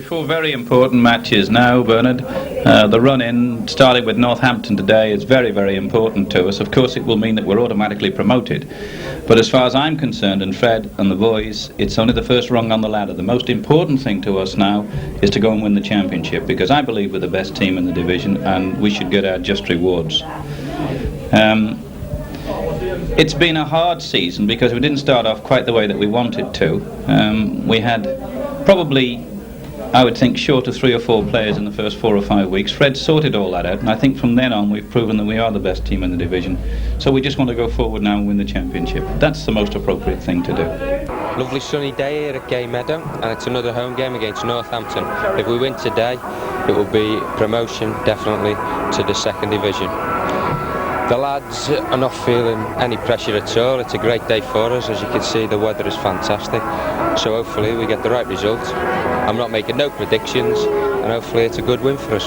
before very important matches now, Bernard. The run-in, starting with Northampton today, is very, very important to us. Of course, it will mean that we're automatically promoted. But as far as I'm concerned, and Fred and the boys, it's only the first rung on the ladder. The most important thing to us now is to go and win the championship, because I believe we're the best team in the division and we should get our just rewards. It's been a hard season because we didn't start off quite the way that we wanted to. We had probably, I would think, short of 3 or 4 players in the first 4 or 5 weeks. Fred sorted all that out, and I think from then on we've proven that we are the best team in the division. So we just want to go forward now and win the championship. That's the most appropriate thing to do. Lovely sunny day here at Gay Meadow, and it's another home game against Northampton. If we win today, it will be promotion definitely to the second division. The lads are not feeling any pressure at all. It's a great day for us. As you can see, the weather is fantastic. So hopefully we get the right result. I'm not making no predictions, and hopefully it's a good win for us.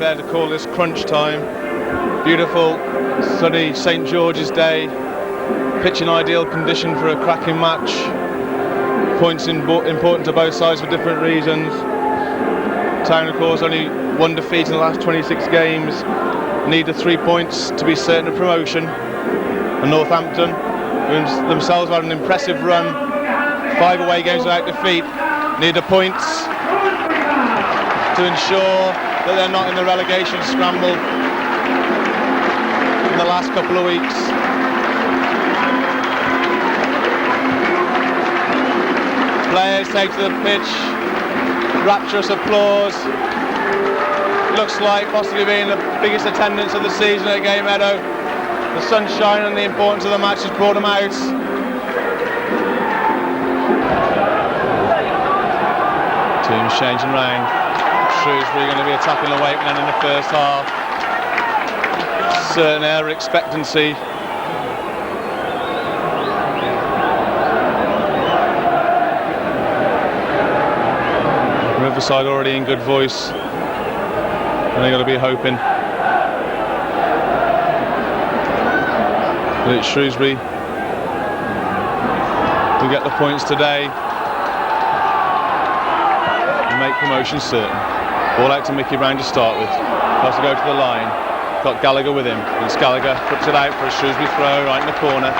To call this crunch time. Beautiful sunny St George's Day, pitch in ideal condition for a cracking match. Points important to both sides for different reasons. Town, of course, only 1 defeat in the last 26 games, need the 3 points to be certain of promotion. And Northampton themselves had an impressive run, 5 away games without defeat, need the points to ensure that they're not in the relegation scramble in the last couple of weeks. Players take to the pitch, rapturous applause. Looks like possibly being the biggest attendance of the season at Gay Meadow. The sunshine and the importance of the match has brought them out. Teams changing round. Shrewsbury going to be attacking the Wakeman in the first half. Certain air of expectancy. Riverside already in good voice, and they're going to be hoping that it's Shrewsbury to get the points today and make promotion certain. Ball out to Mickey Brown to start with. Has to go to the line. Got Gallagher with him. And Gallagher puts it out for a Shrewsbury throw right in the corner.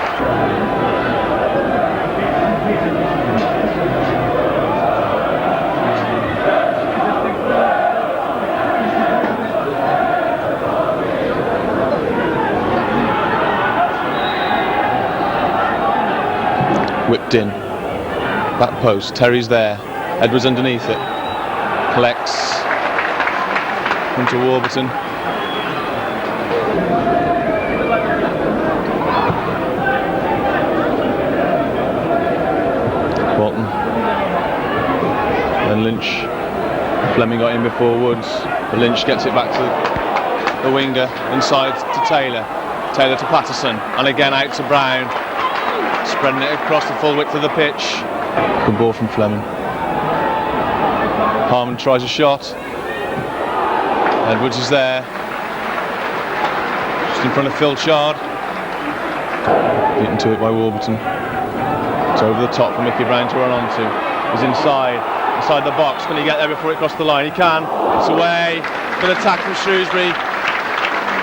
Whipped in. Back post. Terry's there. Edwards underneath it. Collects. Into Warburton. Bolton. Then Lynch. Fleming got in before Woods. But Lynch gets it back to the winger. Inside to Taylor. Taylor to Patterson. And again out to Brown. Spreading it across the full width of the pitch. Good ball from Fleming. Harmon tries a shot. Edwards is there. Just in front of Phil Chard. Beaten to it by Warburton. It's over the top for Mickey Brown to run onto. He's inside. inside the box. Can he get there before it crosses the line? He can. It's away. Good attack from Shrewsbury.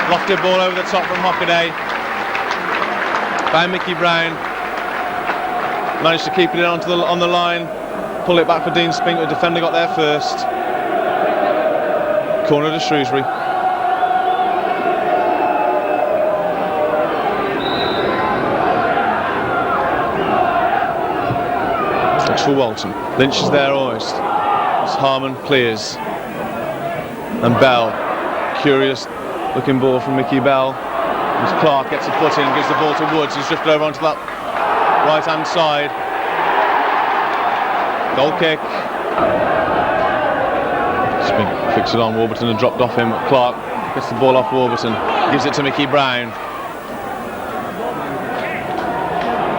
Lofted ball over the top from Hockaday. By Mickey Brown. Managed to keep it on the line. Pull it back for Dean Spink. The defender got there first. Corner to Shrewsbury. Looks for Walton. Lynch is there almost. It's Harmon clears. And Bell. Curious looking ball from Mickey Bell. As Clark gets a foot in, gives the ball to Woods. He's drifted over onto that right hand side. Goal kick. Spink fixed it on Warburton and dropped off him. Clark gets the ball off Warburton. Gives it to Mickey Brown.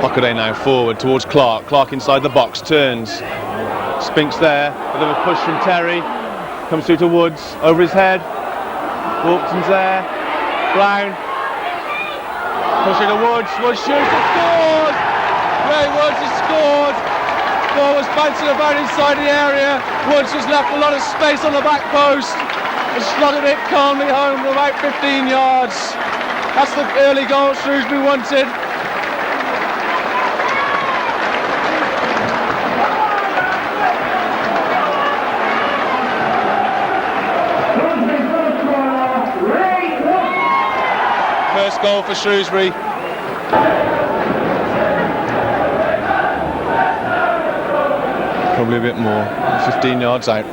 Hockaday now forward towards Clark. Clark inside the box, turns. Spink's there. Bit of a push from Terry. Comes through to Woods. Over his head. Warburton's there. Brown. Pushing to Woods. Woods shoots and scores! Ray Woods has scored. Ball was bouncing about inside the area. Woods has left a lot of space on the back post and slotted it calmly home from about 15 yards. That's the early goal Shrewsbury wanted. First goal for Shrewsbury. Probably a bit more. 15 yards out.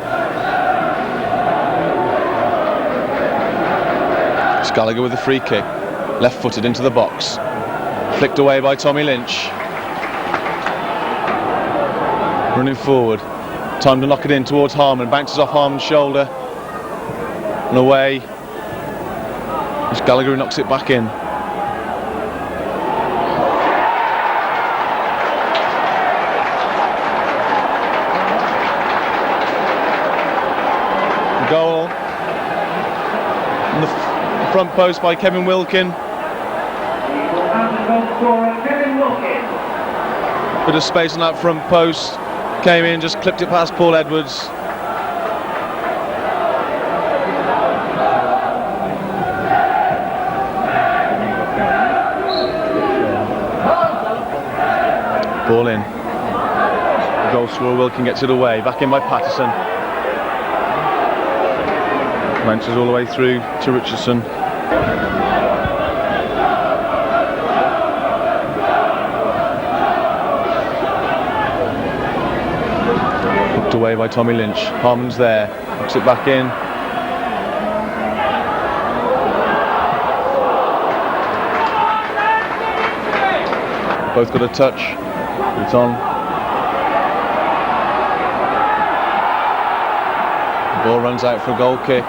It's Gallagher with the free kick. Left-footed into the box. Flicked away by Tommy Lynch. Running forward. Time to knock it in towards Harmon. Bounces off Harmon's shoulder. And away. It's Gallagher who knocks it back in. Goal on the front post by Kevin Wilkin. Bit of space on that front post. Came in, just clipped it past Paul Edwards. Ball in. The goal scorer Wilkin gets it away. Back in by Patterson. Bounces all the way through to Richardson. Hooked away by Tommy Lynch. Harmon's there. Hooks it back in. Both got a touch. It's on. The ball runs out for a goal kick.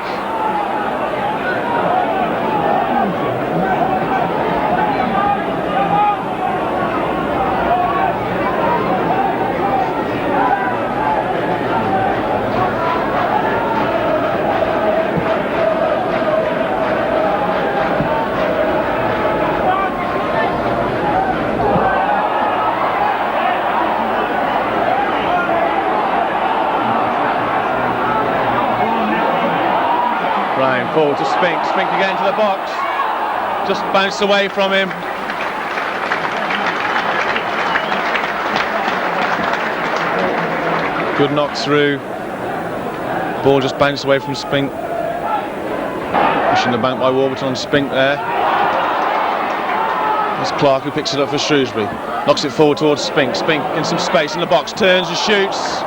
Forward to Spink. Spink to get into the box. Just bounced away from him. Good knock through. Ball just bounced away from Spink. Pushing the bank by Warburton on Spink there. It's Clark who picks it up for Shrewsbury. Knocks it forward towards Spink. Spink in some space in the box. Turns and shoots.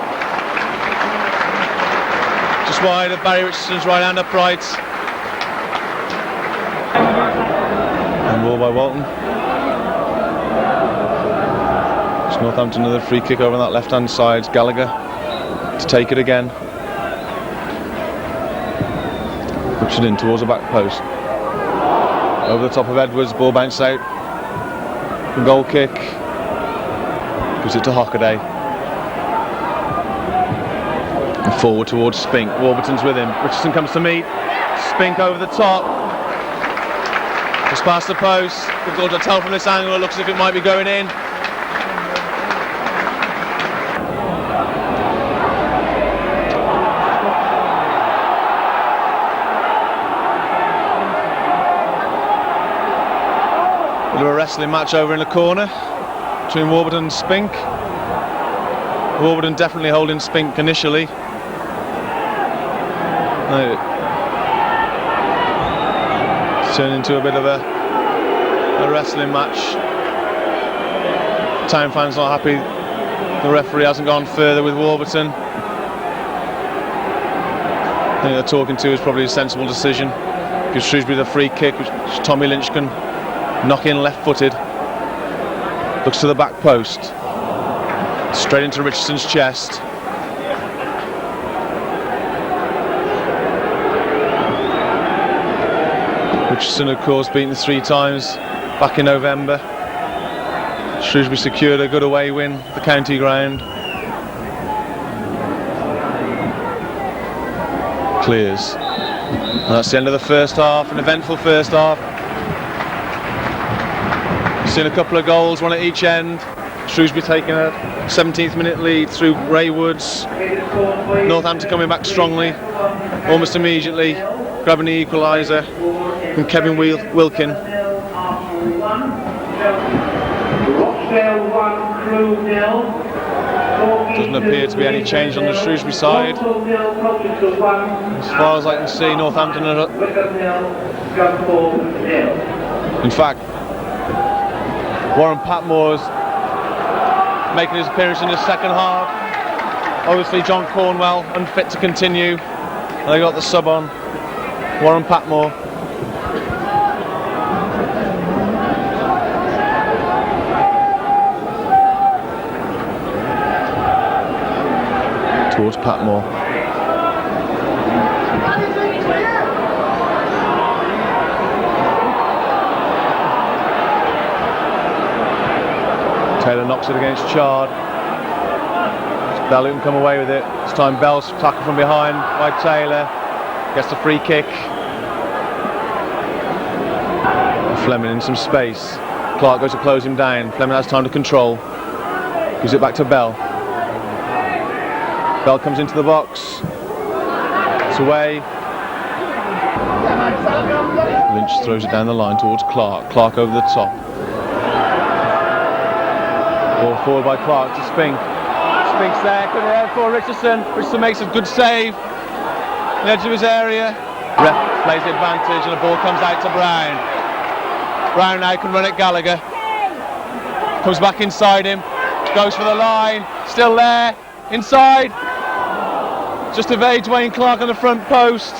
Just wide of Barry Richardson's right hand upright. And ball by Walton. It's Northampton another free kick over on that left hand side. It's Gallagher to take it again. Puts it in towards the back post. Over the top of Edwards, ball bounce out. Goal kick. Gives it to Hockaday. And forward towards Spink. Warburton's with him. Richardson comes to meet. Spink over the top. Just past the post. Difficult to tell from this angle. It looks as if it might be going in. wrestling match over in the corner between Warburton and Spink. Warburton definitely holding Spink initially. It's turned into a bit of a wrestling match. Town fans not happy the referee hasn't gone further with Warburton. I think they're talking to is probably a sensible decision. Gives Shrewsbury the free kick, which Tommy Lynch can knock in left-footed. Looks to the back post. Straight into Richardson's chest. Richardson, of course, beaten 3 times back in November. Shrewsbury secured a good away win at the county ground. Clears. And that's the end of the first half, an eventful first half. Seen a couple of goals, one at each end. Shrewsbury taking a 17th minute lead through Ray Woods. Northampton coming back strongly, almost immediately, grabbing the equaliser from Kevin Wilkin. Doesn't appear to be any change on the Shrewsbury side. As far as I can see, Northampton are... In fact, Warren Patmore's making his appearance in the second half. Obviously John Cornwell unfit to continue. And they got the sub on, Warren Patmore. Towards Patmore. Taylor knocks it against Chard. Bell who can come away with it. This time Bell's tackled from behind by Taylor. Gets the free kick. Fleming in some space. Clark goes to close him down. Fleming has time to control. Gives it back to Bell. Bell comes into the box. It's away. Lynch throws it down the line towards Clark. Clark over the top. Ball forward by Clark to Spink. Spink's there, good ahead for Richardson. Richardson makes a good save. The edge of his area. Ref plays the advantage and the ball comes out to Brown. Brown now can run at Gallagher. Comes back inside him. Goes for the line. Still there. Inside. Just evades Wayne Clark on the front post.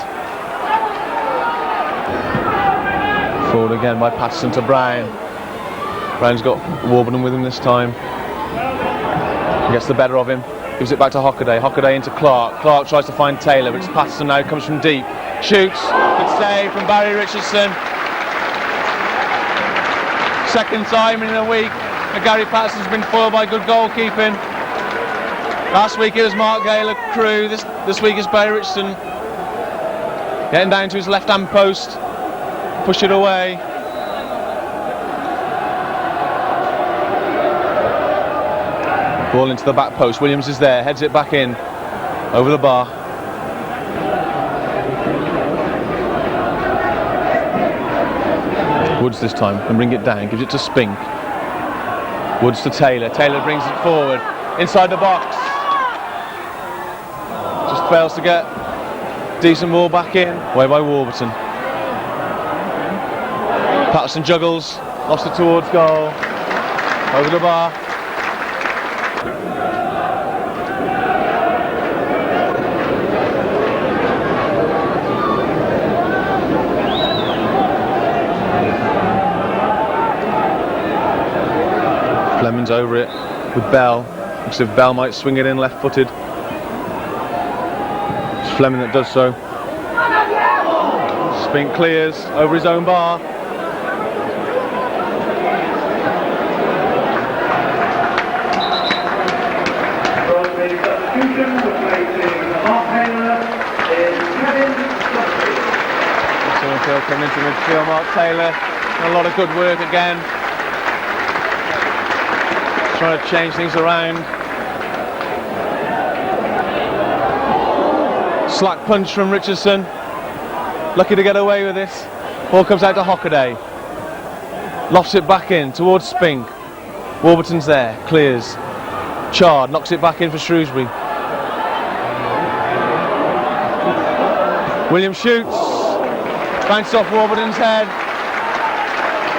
Forward again by Patterson to Brown. Brown's got Warburton with him this time. He gets the better of him. Gives it back to Hockaday. Hockaday into Clark. Clark tries to find Taylor, but it's Patterson now. Comes from deep. Shoots. Good save from Barry Richardson. Second time in a week that Gary Patterson's been foiled by good goalkeeping. Last week it was Mark Gale of Crewe. This week is Barry Richardson. Getting down to his left-hand post. Push it away. Ball into the back post. Williams is there. Heads it back in. Over the bar. Woods this time and bring it down. Gives it to Spink. Woods to Taylor. Taylor brings it forward. Inside the box. Just fails to get decent ball back in. Away by Warburton. Patterson juggles. Lost it towards goal. Over the bar. Fleming's over it with Bell. Looks as if Bell might swing it in left-footed. It's Fleming that does so. Spink clears over his own bar. Coming into midfield, Mark Taylor. A lot of good work again. Trying to change things around. Slack punch from Richardson. Lucky to get away with this. Ball comes out to Hockaday. Lofts it back in towards Spink. Warburton's there, clears. Chard knocks it back in for Shrewsbury. Williams shoots. Bounces off Warburton's head.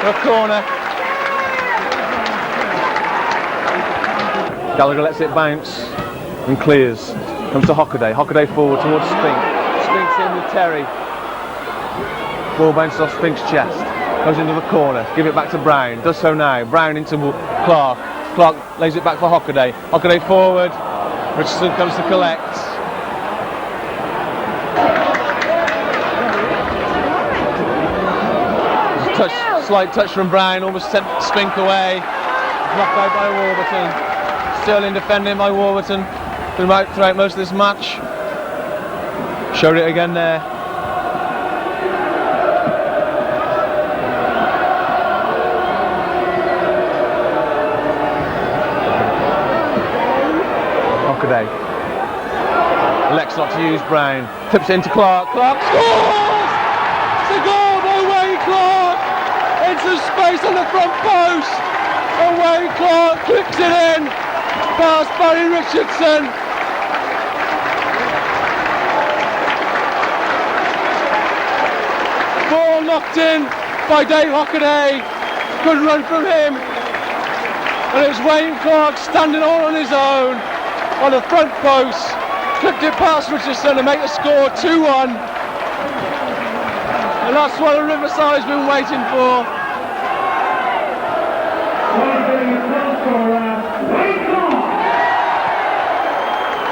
For a corner. Gallagher lets it bounce and clears. Comes to Hockaday. Hockaday forward towards Spink. Spink's in with Terry. Ball bounces off Spink's chest. Goes into the corner. Give it back to Brown. Does so now. Brown into Clark. Clark lays it back for Hockaday. Hockaday forward. Richardson comes to collect. Slight touch from Brown. Almost sent Spink away. Knocked out by Warburton. Sterling defending by Warburton throughout most of this match. Showed it again there. Hockaday elects not to use Brown. Tips it into Clark. Clark scores! It's a goal by Wayne Clark! Into space on the front post! And Wayne Clark clips it in! Past Barry Richardson! Ball knocked in by Dave Hockaday. Good run from him. And it was Wayne Clark standing all on his own on the front post. Clipped it past Richardson to make the score 2-1. And that's what the Riverside's been waiting for.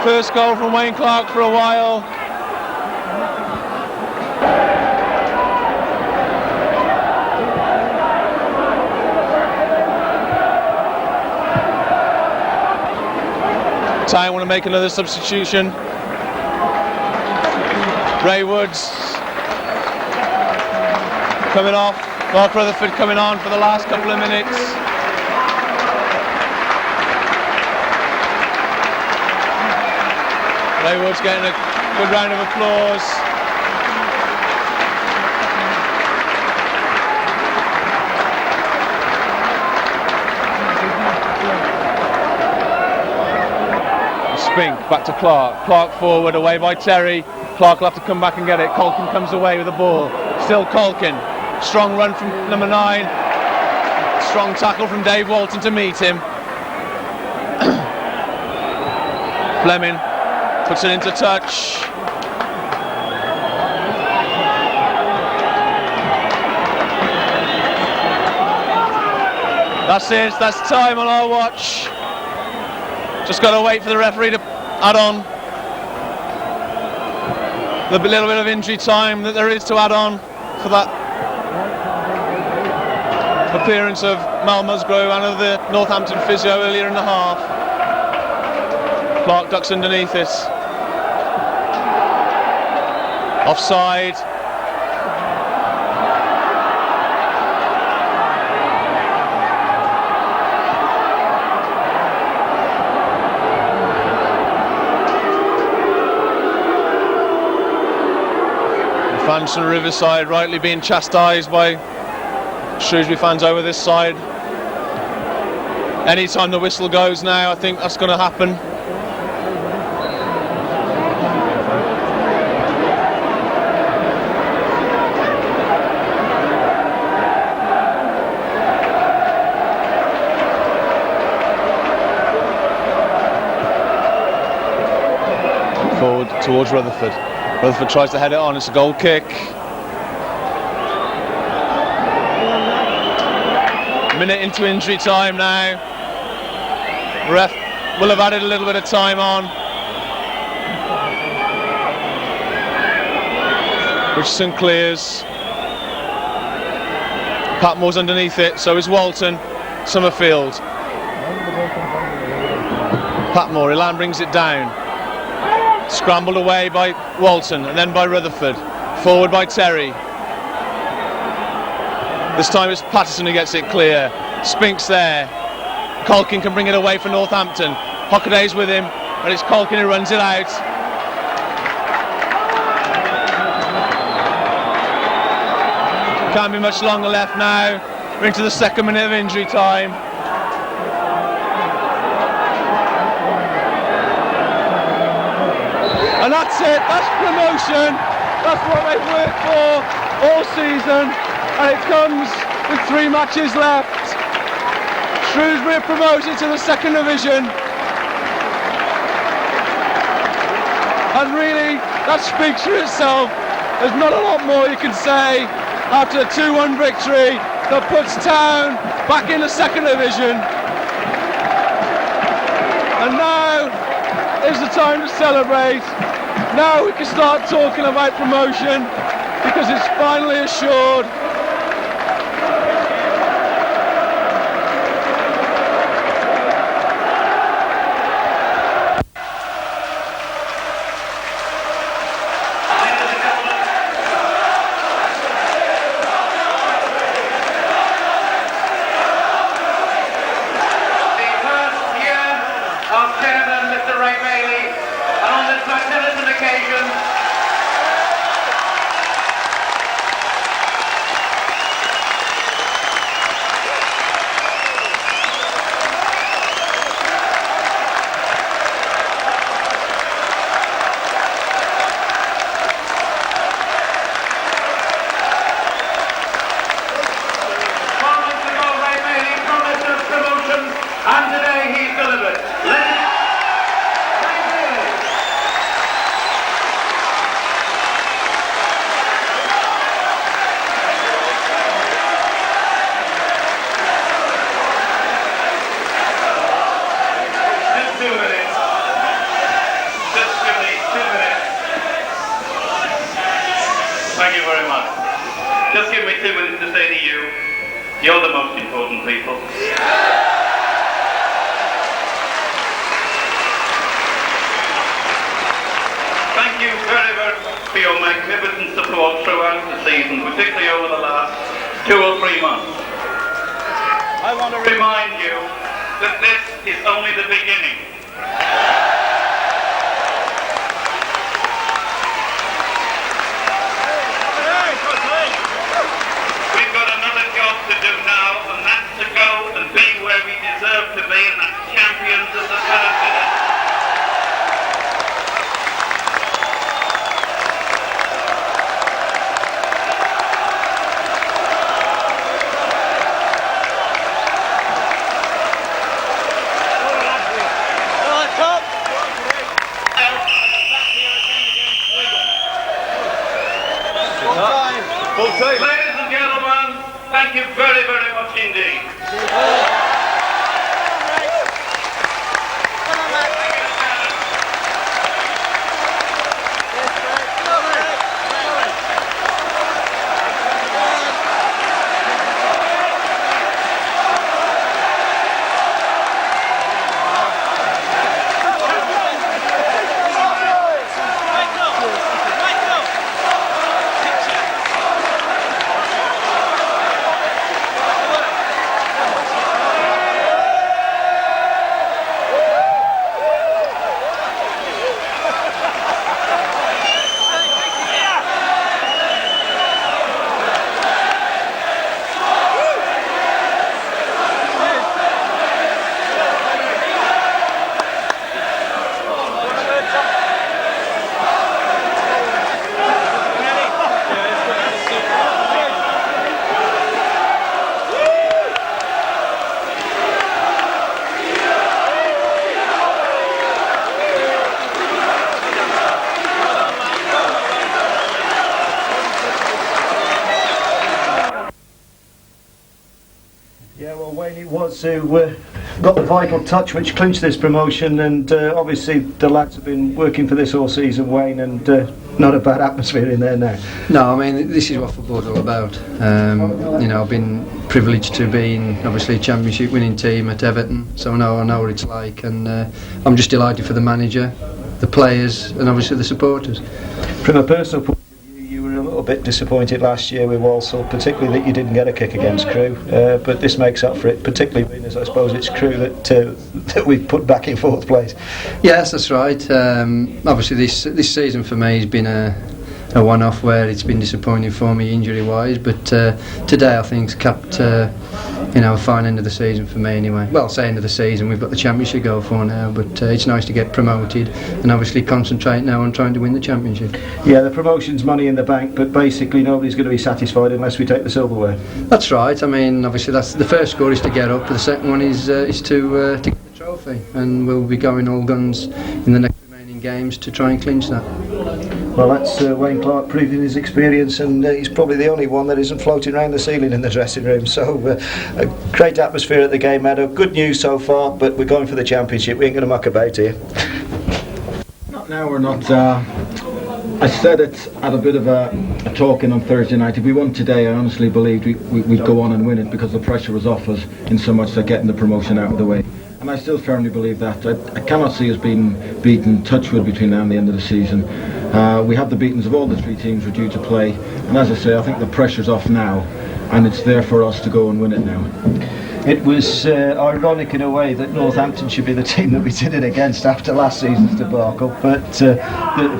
First goal from Wayne Clark for a while. Tyne want to make another substitution. Ray Woods coming off. Mark Rutherford coming on for the last couple of minutes. Ray Woods getting a good round of applause. Spink back to Clark. Clark forward, away by Terry. Clark will have to come back and get it. Colkin comes away with the ball. Still Colkin. Strong run from number 9. Strong tackle from Dave Walton to meet him. Fleming puts it into touch. That's it, that's time on our watch. Just got to wait for the referee to add on the little bit of injury time that there is to add on for that appearance of Mal Musgrove and of the Northampton physio earlier in the half. Clark ducks underneath it. Offside. The fans from Riverside rightly being chastised by Shrewsbury fans over this side. Anytime the whistle goes now, I think that's going to happen. Forward towards Rutherford. Rutherford tries to head it on, it's a goal kick. Minute into injury time now. Ref will have added a little bit of time on. Richardson clears. Patmore's underneath it, so is Walton. Summerfield. Patmore, Elan brings it down. Scrambled away by Walton and then by Rutherford. Forward by Terry. This time it's Patterson who gets it clear. Spink's there. Colkin can bring it away for Northampton. Hockaday's with him, and it's Colkin who runs it out. Can't be much longer left now. We're into the second minute of injury time. And that's it, that's promotion. That's what they've worked for all season. And it comes with 3 matches left. Shrewsbury are promoted to the second division. And really, that speaks for itself. There's not a lot more you can say after a 2-1 victory that puts Town back in the second division. And now is the time to celebrate. Now we can start talking about promotion because it's finally assured. Thank you very much. Just give me 2 minutes to say to you, you're the most important people. Thank you very much for your magnificent support throughout the season, particularly over the last 2 or 3 months. I want to remind you that this is only the beginning. We've got another job to do now, and that's to go and be where we deserve to be, and that's champions of the third division. Ladies and gentlemen, thank you very, very much indeed. Yeah, well, Wayne, it was who got the vital touch which clinched this promotion, and obviously the lads have been working for this all season, Wayne, and not a bad atmosphere in there now. No, I mean, this is what football's all about. You know, I've been privileged to be in, obviously, a championship winning team at Everton, so I know what it's like, and I'm just delighted for the manager, the players, and obviously the supporters. From a personal point of view, you were a little bit disappointed last year with Walsall, particularly that you didn't get a kick against Crewe, but this makes up for it, particularly being as I suppose it's Crewe that we've put back in 4th place. Yes, that's right. Obviously this season for me has been a a one-off where it's been disappointing for me injury-wise, but today I think's capped a fine end of the season for me anyway. Well, say end of the season, we've got the championship to go for now, but it's nice to get promoted and obviously concentrate now on trying to win the championship. Yeah, the promotion's money in the bank, but basically nobody's going to be satisfied unless we take the silverware. That's right. I mean, obviously that's the first score is to get up, but the second one is to get the trophy, and we'll be going all guns in the next remaining games to try and clinch that. Well, that's Wayne Clark proving his experience, and he's probably the only one that isn't floating around the ceiling in the dressing room. So, a great atmosphere at the game, Meadow. Good news so far, but we're going for the championship. We ain't going to muck about here. Not now, we're not. I said it at a bit of a talking on Thursday night. If we won today, I honestly believed we'd go on and win it because the pressure was off us in so much that getting the promotion out of the way. And I still firmly believe that. I cannot see us being beaten touchwood between now and the end of the season. We have the beatings of all the three teams we're due to play, and as I say, I think the pressure's off now, and it's there for us to go and win it now. It was ironic in a way that Northampton should be the team that we did it against after last season's debacle, but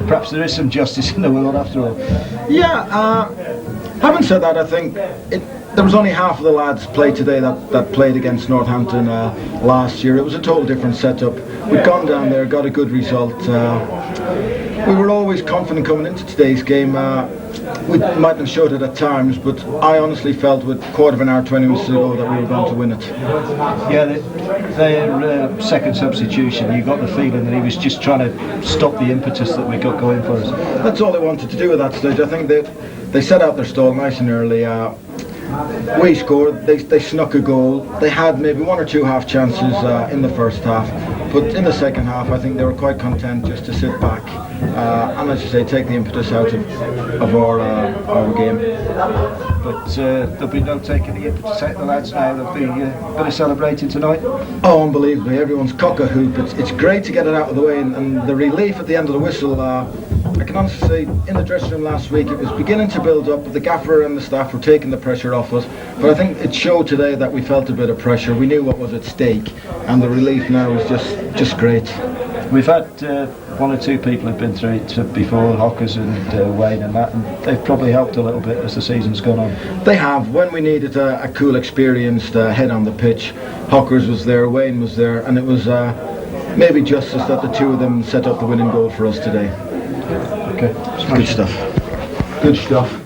perhaps there is some justice in the world after all. Yeah, having said that, I think there was only half of the lads played today that played against Northampton last year. It was a total different setup. We'd gone down there, got a good result. We were always confident coming into today's game. We might have showed it at times, but I honestly felt with quarter of an hour, 20 minutes to go that we were going to win it. Yeah, their second substitution, you got the feeling that he was just trying to stop the impetus that we got going for us. That's all they wanted to do at that stage. I think they set out their stall nice and early. We scored, they snuck a goal. They had maybe one or two half chances in the first half, but in the second half I think they were quite content just to sit back and, as you say, take the impetus out of our game. But there'll be no taking the impetus out of the lads now. They'll be going to celebrating tonight. Oh, unbelievably, everyone's cock-a-hoop. It's great to get it out of the way, and the relief at the end of the whistle, I can honestly say, in the dressing room last week, it was beginning to build up. The gaffer and the staff were taking the pressure off us, but I think it showed today that we felt a bit of pressure. We knew what was at stake, and the relief now is just great. We've had one or two people who've been through it before, Hockers and Wayne and that, and they've probably helped a little bit as the season's gone on. They have. When we needed a cool, experienced head on the pitch, Hockers was there, Wayne was there, and it was maybe justice that the two of them set up the winning goal for us today. Okay, good stuff. Good stuff.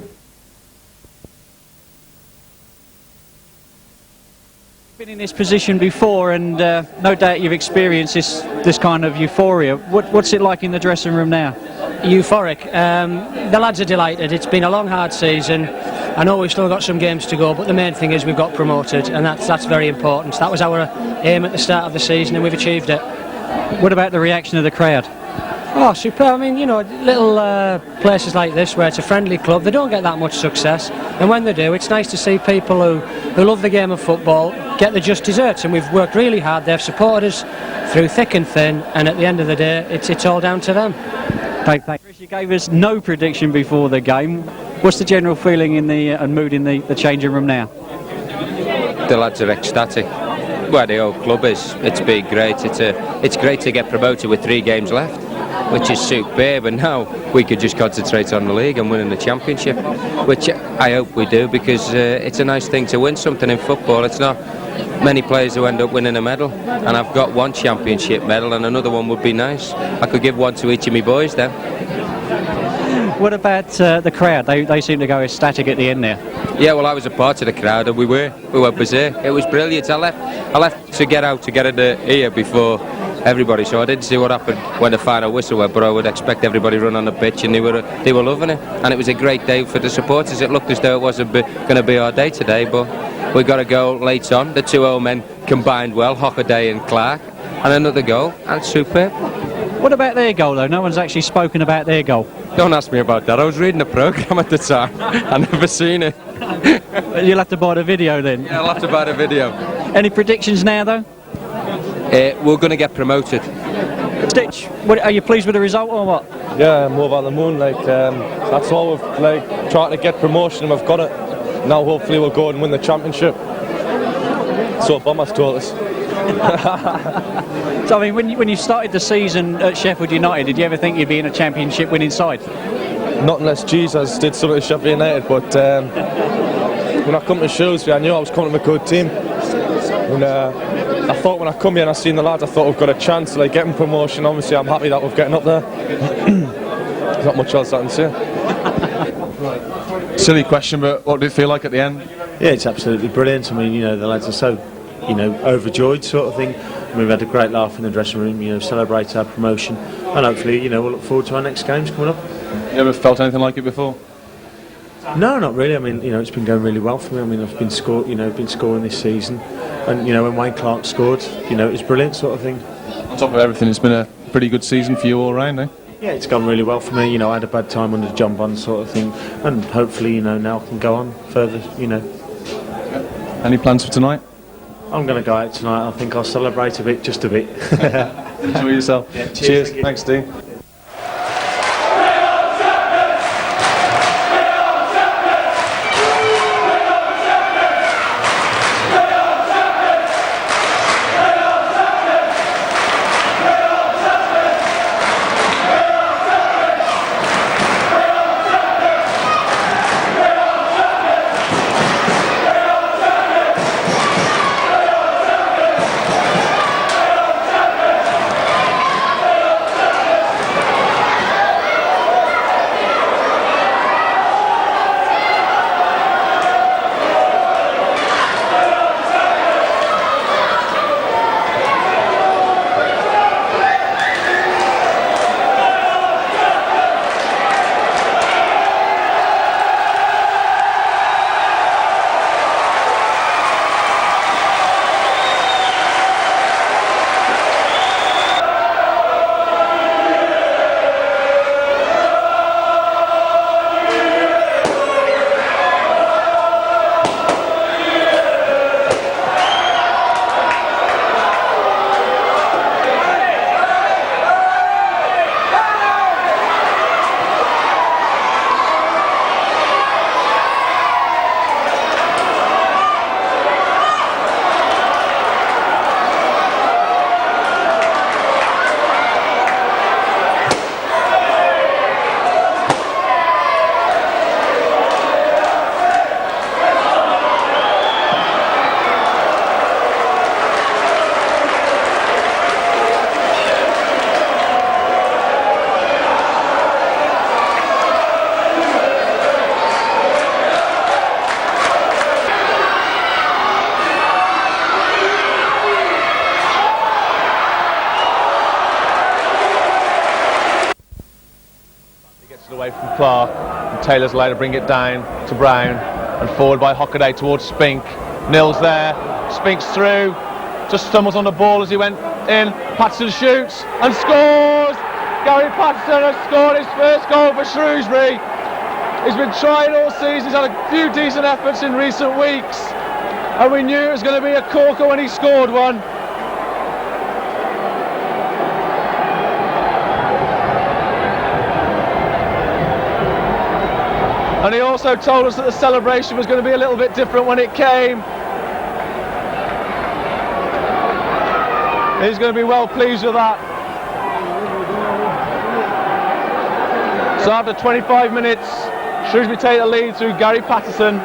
Been in this position before, and no doubt you've experienced this kind of euphoria. What's it like in the dressing room now? Euphoric. The lads are delighted. It's been a long, hard season. I know we've still got some games to go, but the main thing is we've got promoted, and that's very important. That was our aim at the start of the season, and we've achieved it. What about the reaction of the crowd? Oh, super. I mean, little places like this where it's a friendly club, they don't get that much success, and when they do, it's nice to see people who love the game of football get the just desserts, and we've worked really hard. They've supported us through thick and thin, and at the end of the day, it's all down to them. Thank you. You gave us no prediction before the game. What's the general feeling and mood in the changing room now? The lads are ecstatic. Well, the whole club is. It's been great. It's great to get promoted with 3 games left, which is superb, and now we could just concentrate on the league and winning the championship, which I hope we do, because it's a nice thing to win something in football. It's not many players who end up winning a medal, and I've got one championship medal, and another one would be nice. I could give one to each of my boys then. What about the crowd? They seem to go ecstatic at the end there. Yeah, well, I was a part of the crowd, and we were berserk. It was brilliant. I left to get out to get in here before everybody, so I didn't see what happened when the final whistle went, but I would expect everybody to run on the pitch, and they were loving it, and it was a great day for the supporters. It looked as though it wasn't going to be our day today, but we got a goal late on. The 2 old men combined well, Hockaday and Clark, and another goal, and superb. What about their goal, though? No one's actually spoken about their goal. Don't ask me about that. I was reading the programme at the time. I never seen it. You'll have to buy the video then. Yeah, I'll have to buy the video. Any predictions now, though? We're going to get promoted. Stitch, are you pleased with the result or what? Yeah, I'm over on the moon. That's all we've trying to get promotion, and we've got it. Now hopefully we'll go and win the championship. So Bombers told us. So I mean, when you started the season at Sheffield United, did you ever think you'd be in a championship winning side? not unless Jesus did something to Sheffield United, but when I come to Shrewsbury, I knew I was coming to a good team. And I thought when I come here and I seen the lads, I thought we've got a chance of getting promotion. Obviously, I'm happy that we're getting up there. There's not much else I can say. Silly question, but what did it feel like at the end? Yeah, it's absolutely brilliant. I mean, the lads are so, overjoyed, sort of thing. I mean, we've had a great laugh in the dressing room. Celebrate our promotion, and hopefully, we'll look forward to our next games coming up. You ever felt anything like it before? No, not really. I mean, it's been going really well for me. I mean, I've been scoring this season, and when Wayne Clark scored, it's brilliant, sort of thing. On top of everything, it's been a pretty good season for you all round, eh? Yeah, it's gone really well for me. I had a bad time under John Bond, sort of thing, and hopefully, now I can go on further. Any plans for tonight? I'm going to go out tonight. I think I'll celebrate a bit, just a bit. Enjoy yourself. Yeah, cheers. Thank you. Thanks, Steve. Away from Clark, and Taylor's allowed to bring it down to Brown, and forward by Hockaday towards Spink. Nils there, Spink's through, just stumbles on the ball as he went in. Patterson shoots and scores. Gary Patterson has scored his first goal for Shrewsbury. He's been trying all season, he's had a few decent efforts in recent weeks, and we knew it was going to be a corker when he scored one. And he also told us that the celebration was going to be a little bit different when it came. He's going to be well pleased with that. So after 25 minutes, Shrewsbury take the lead through Gary Patterson.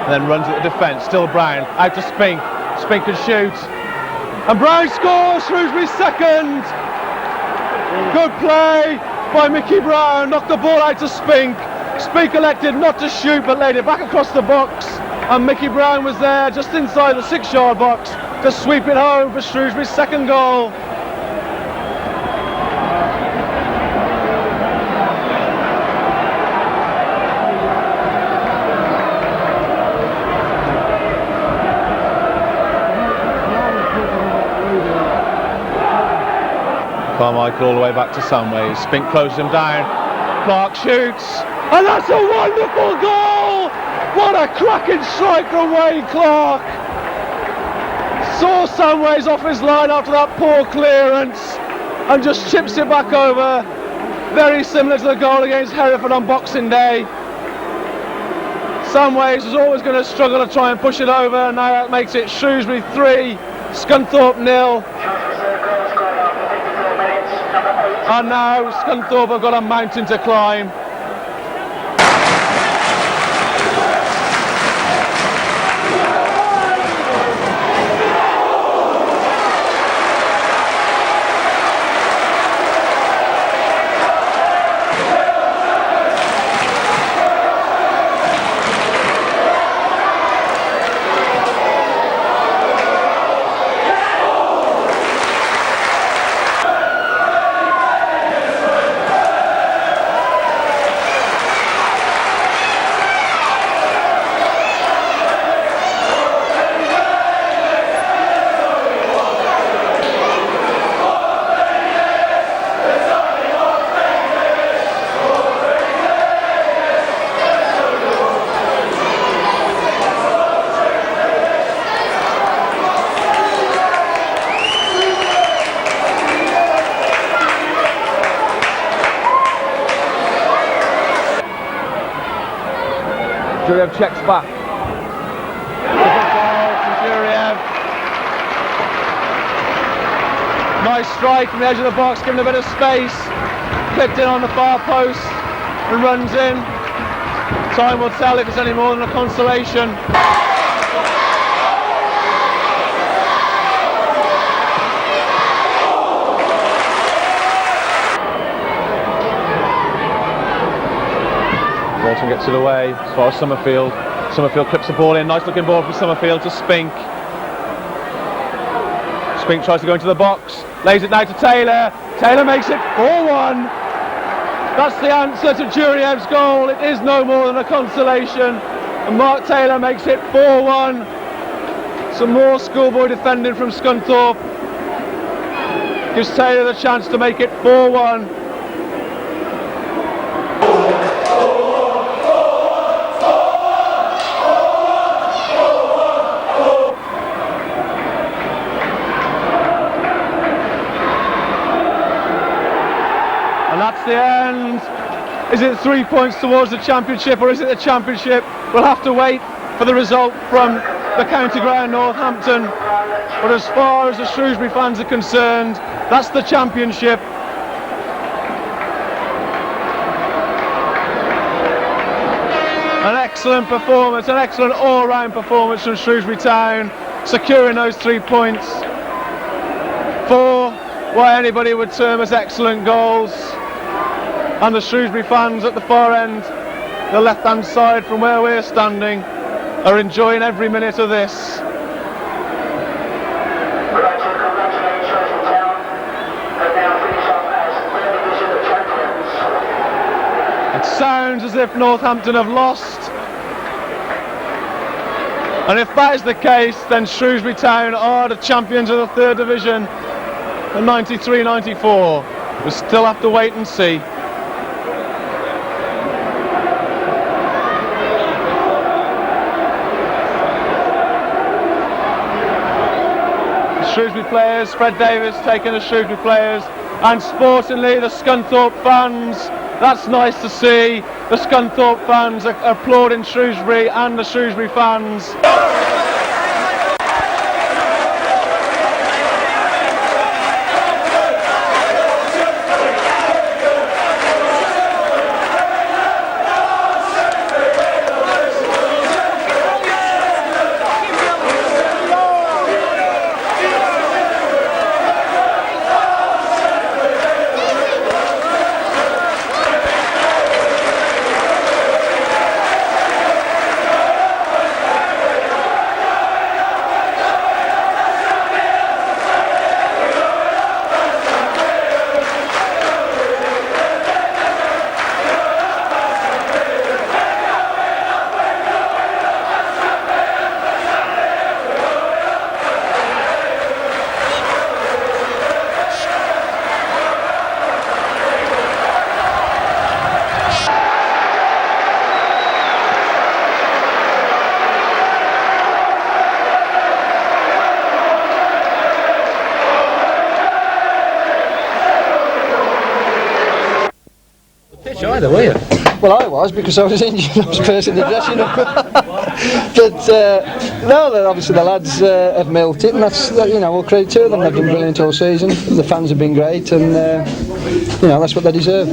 And then runs at the defence, still Brown, out to Spink, Spink can shoot, and Brown scores, Shrewsbury's second! Good play by Mickey Brown, knocked the ball out to Spink. Spink elected not to shoot but laid it back across the box, and Mickey Brown was there just inside the 6-yard box to sweep it home for Shrewsbury's second goal. Carmichael all the way back to Samways. Spink closes him down. Clark shoots, and that's a wonderful goal! What a cracking strike from Wayne Clark! Saw Samways off his line after that poor clearance and just chips it back over. Very similar to the goal against Hereford on Boxing Day. Samways was always going to struggle to try and push it over, and now that makes it Shrewsbury 3, Scunthorpe 0. And now Scunthorpe have got a mountain to climb. Juryev checks back. Juryev. Nice strike from the edge of the box, giving a bit of space. Clipped in on the far post and runs in. Time will tell if it's any more than a consolation. Walton gets it away as far as Summerfield. Summerfield clips the ball in. Nice looking ball from Summerfield to Spink. Spink tries to go into the box. Lays it now to Taylor. Taylor makes it 4-1. That's the answer to Juryev's goal. It is no more than a consolation. And Mark Taylor makes it 4-1. Some more schoolboy defending from Scunthorpe. Gives Taylor the chance to make it 4-1. And that's the end. Is it 3 points towards the championship, or is it the championship? We'll have to wait for the result from the county ground Northampton. But as far as the Shrewsbury fans are concerned, that's the championship. An excellent performance, an excellent all-round performance from Shrewsbury Town, securing those 3 points. 4 what anybody would term as excellent goals. And the Shrewsbury fans at the far end, the left-hand side from where we're standing, are enjoying every minute of this. It sounds as if Northampton have lost. And if that is the case, then Shrewsbury Town are the champions of the third division in 93-94. We still have to wait and see. Shrewsbury players, Fred Davis taking the Shrewsbury players, and sportingly the Scunthorpe fans. That's nice to see. The Scunthorpe fans are applauding Shrewsbury and the Shrewsbury fans. bit shy though, were you? Well, I was, because I was injured. I was first in the dressing room. But no, obviously the lads have melted, and that's, all credit to them. They've been brilliant all season. The fans have been great, and that's what they deserved.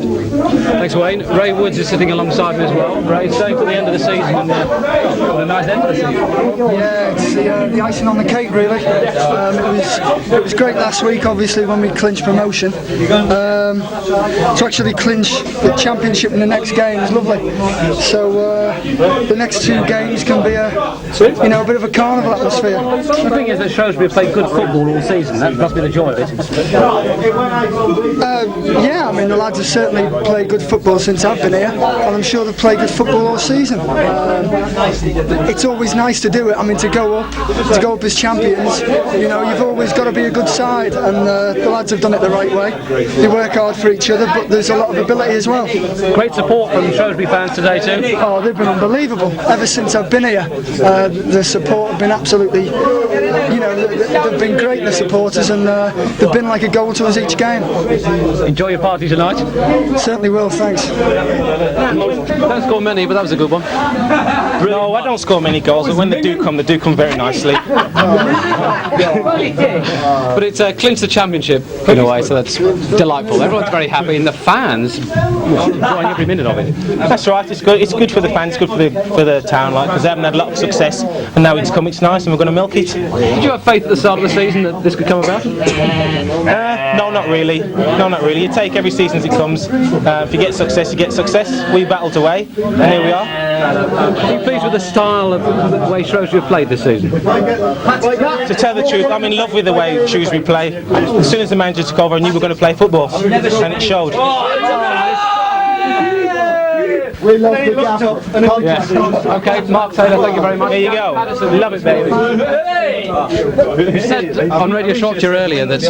Thanks, Wayne. Ray Woods is sitting alongside me as well. Ray, staying for the end of the season, and a nice end of the season. Yeah, it's the icing on the cake, really. It was great last week, obviously, when we clinched promotion. To actually clinch the championship in the next game is lovely. So the next 2 games can be a bit of a carnival atmosphere. The thing is that Shrewsbury have played good football all season. That must be the joy of it. Yeah, I mean, the lads have certainly played good football since I've been here, and I'm sure they've played good football all season. It's always nice to do it. I mean, to go up as champions, you've always got to be a good side, and the lads have done it the right way. They work hard for each other, but there's a lot of ability as well. Great support from Shrewsbury fans today too. Oh, they've been unbelievable. Ever since I've been here, the support have been absolutely, they've been great, the supporters, and they've been like a goal to us each game. Enjoy your party tonight. Certainly will, thanks. Don't score many, but that was a good one. No, I don't score many goals, but when they do come very nicely. But it's clinched the championship in a way, so that's delightful. Everyone's very happy, and the fans enjoying every minute of it. That's right. It's good. It's good for the fans. Good for the town, because they haven't had a lot of success, and now it's come. It's nice, and we're going to milk it. Did you have faith at the start of the season that this could come about? No, not really. No, not really. You take every season as it comes. If you get success, you get success. We battled away, and here we are. Are you pleased with the style of the way Shrewsbury have played this season? To tell the truth, I'm in love with the way Shrewsbury play. As soon as the manager took over, I knew we were going to play football, and it showed. We love the gap. Okay, Mark Taylor, thank you very much. There you go. Love it, baby. You said on Radio Shropshire earlier that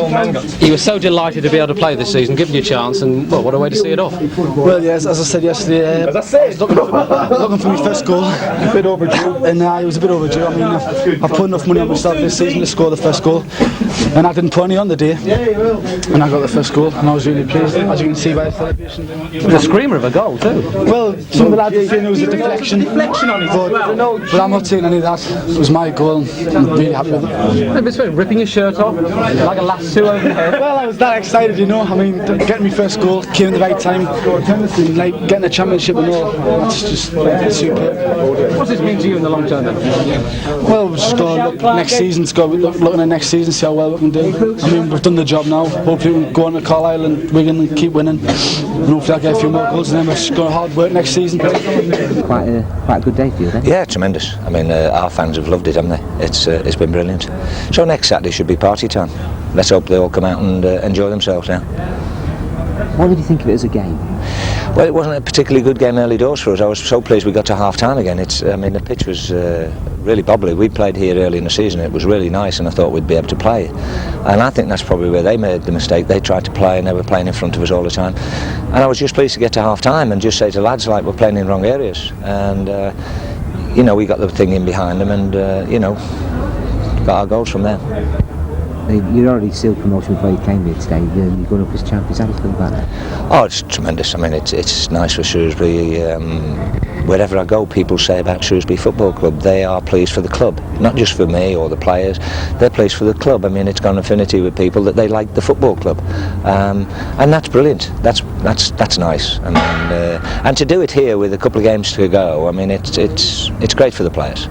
you were so delighted to be able to play this season, given you a chance, and well, what a way to see it off. Well, yes, as I said yesterday, I was looking for my first goal, a bit overdue, and it was a bit overdue. I mean, I've put enough money on myself this season to score the first goal, and I didn't put any on the day, and I got the first goal, and I was really pleased, as you can see by the celebration. It was a screamer of a goal too. Well, some of the lads are saying it was a deflection on it, but I'm not saying any of that. It was my goal, and I'm really happy with it. It's ripping your shirt off like a lasso over the head. Well, I was that excited, I mean, getting my first goal came at the right time, and, like getting a championship and all, that's just super. What does this mean to you in the long term then? Well, we've just got to look next season, looking at next season, see how well we can do. I mean, we've done the job now, hopefully we can go on to Carlisle and Wigan and keep winning, and hopefully I'll get a few more goals, and then we've just got hard work next season. Quite a good day for you then? Yeah, tremendous. I mean, our fans have loved it, haven't they? It's been brilliant. So next Saturday should be party time. Let's hope they all come out and enjoy themselves now. What did you think of it as a game? Well, it wasn't a particularly good game early doors for us. I was so pleased we got to half time again. The pitch was really bobbly. We played here early in the season. It was really nice, and I thought we'd be able to play. And I think that's probably where they made the mistake. They tried to play, and they were playing in front of us all the time. And I was just pleased to get to half time and just say to lads, like, we're playing in wrong areas. And we got the thing in behind them, and got our goals from there. You're already sealed promotion before you came here today. You're going up as champions. How do you feel about that? Oh, it's tremendous. I mean, it's nice for Shrewsbury. Wherever I go, people say about Shrewsbury Football Club, they are pleased for the club, not just for me or the players. They're pleased for the club. I mean, it's got an affinity with people that they like the football club, and that's brilliant. That's nice. I mean, and to do it here with a couple of games to go, I mean, it's great for the players.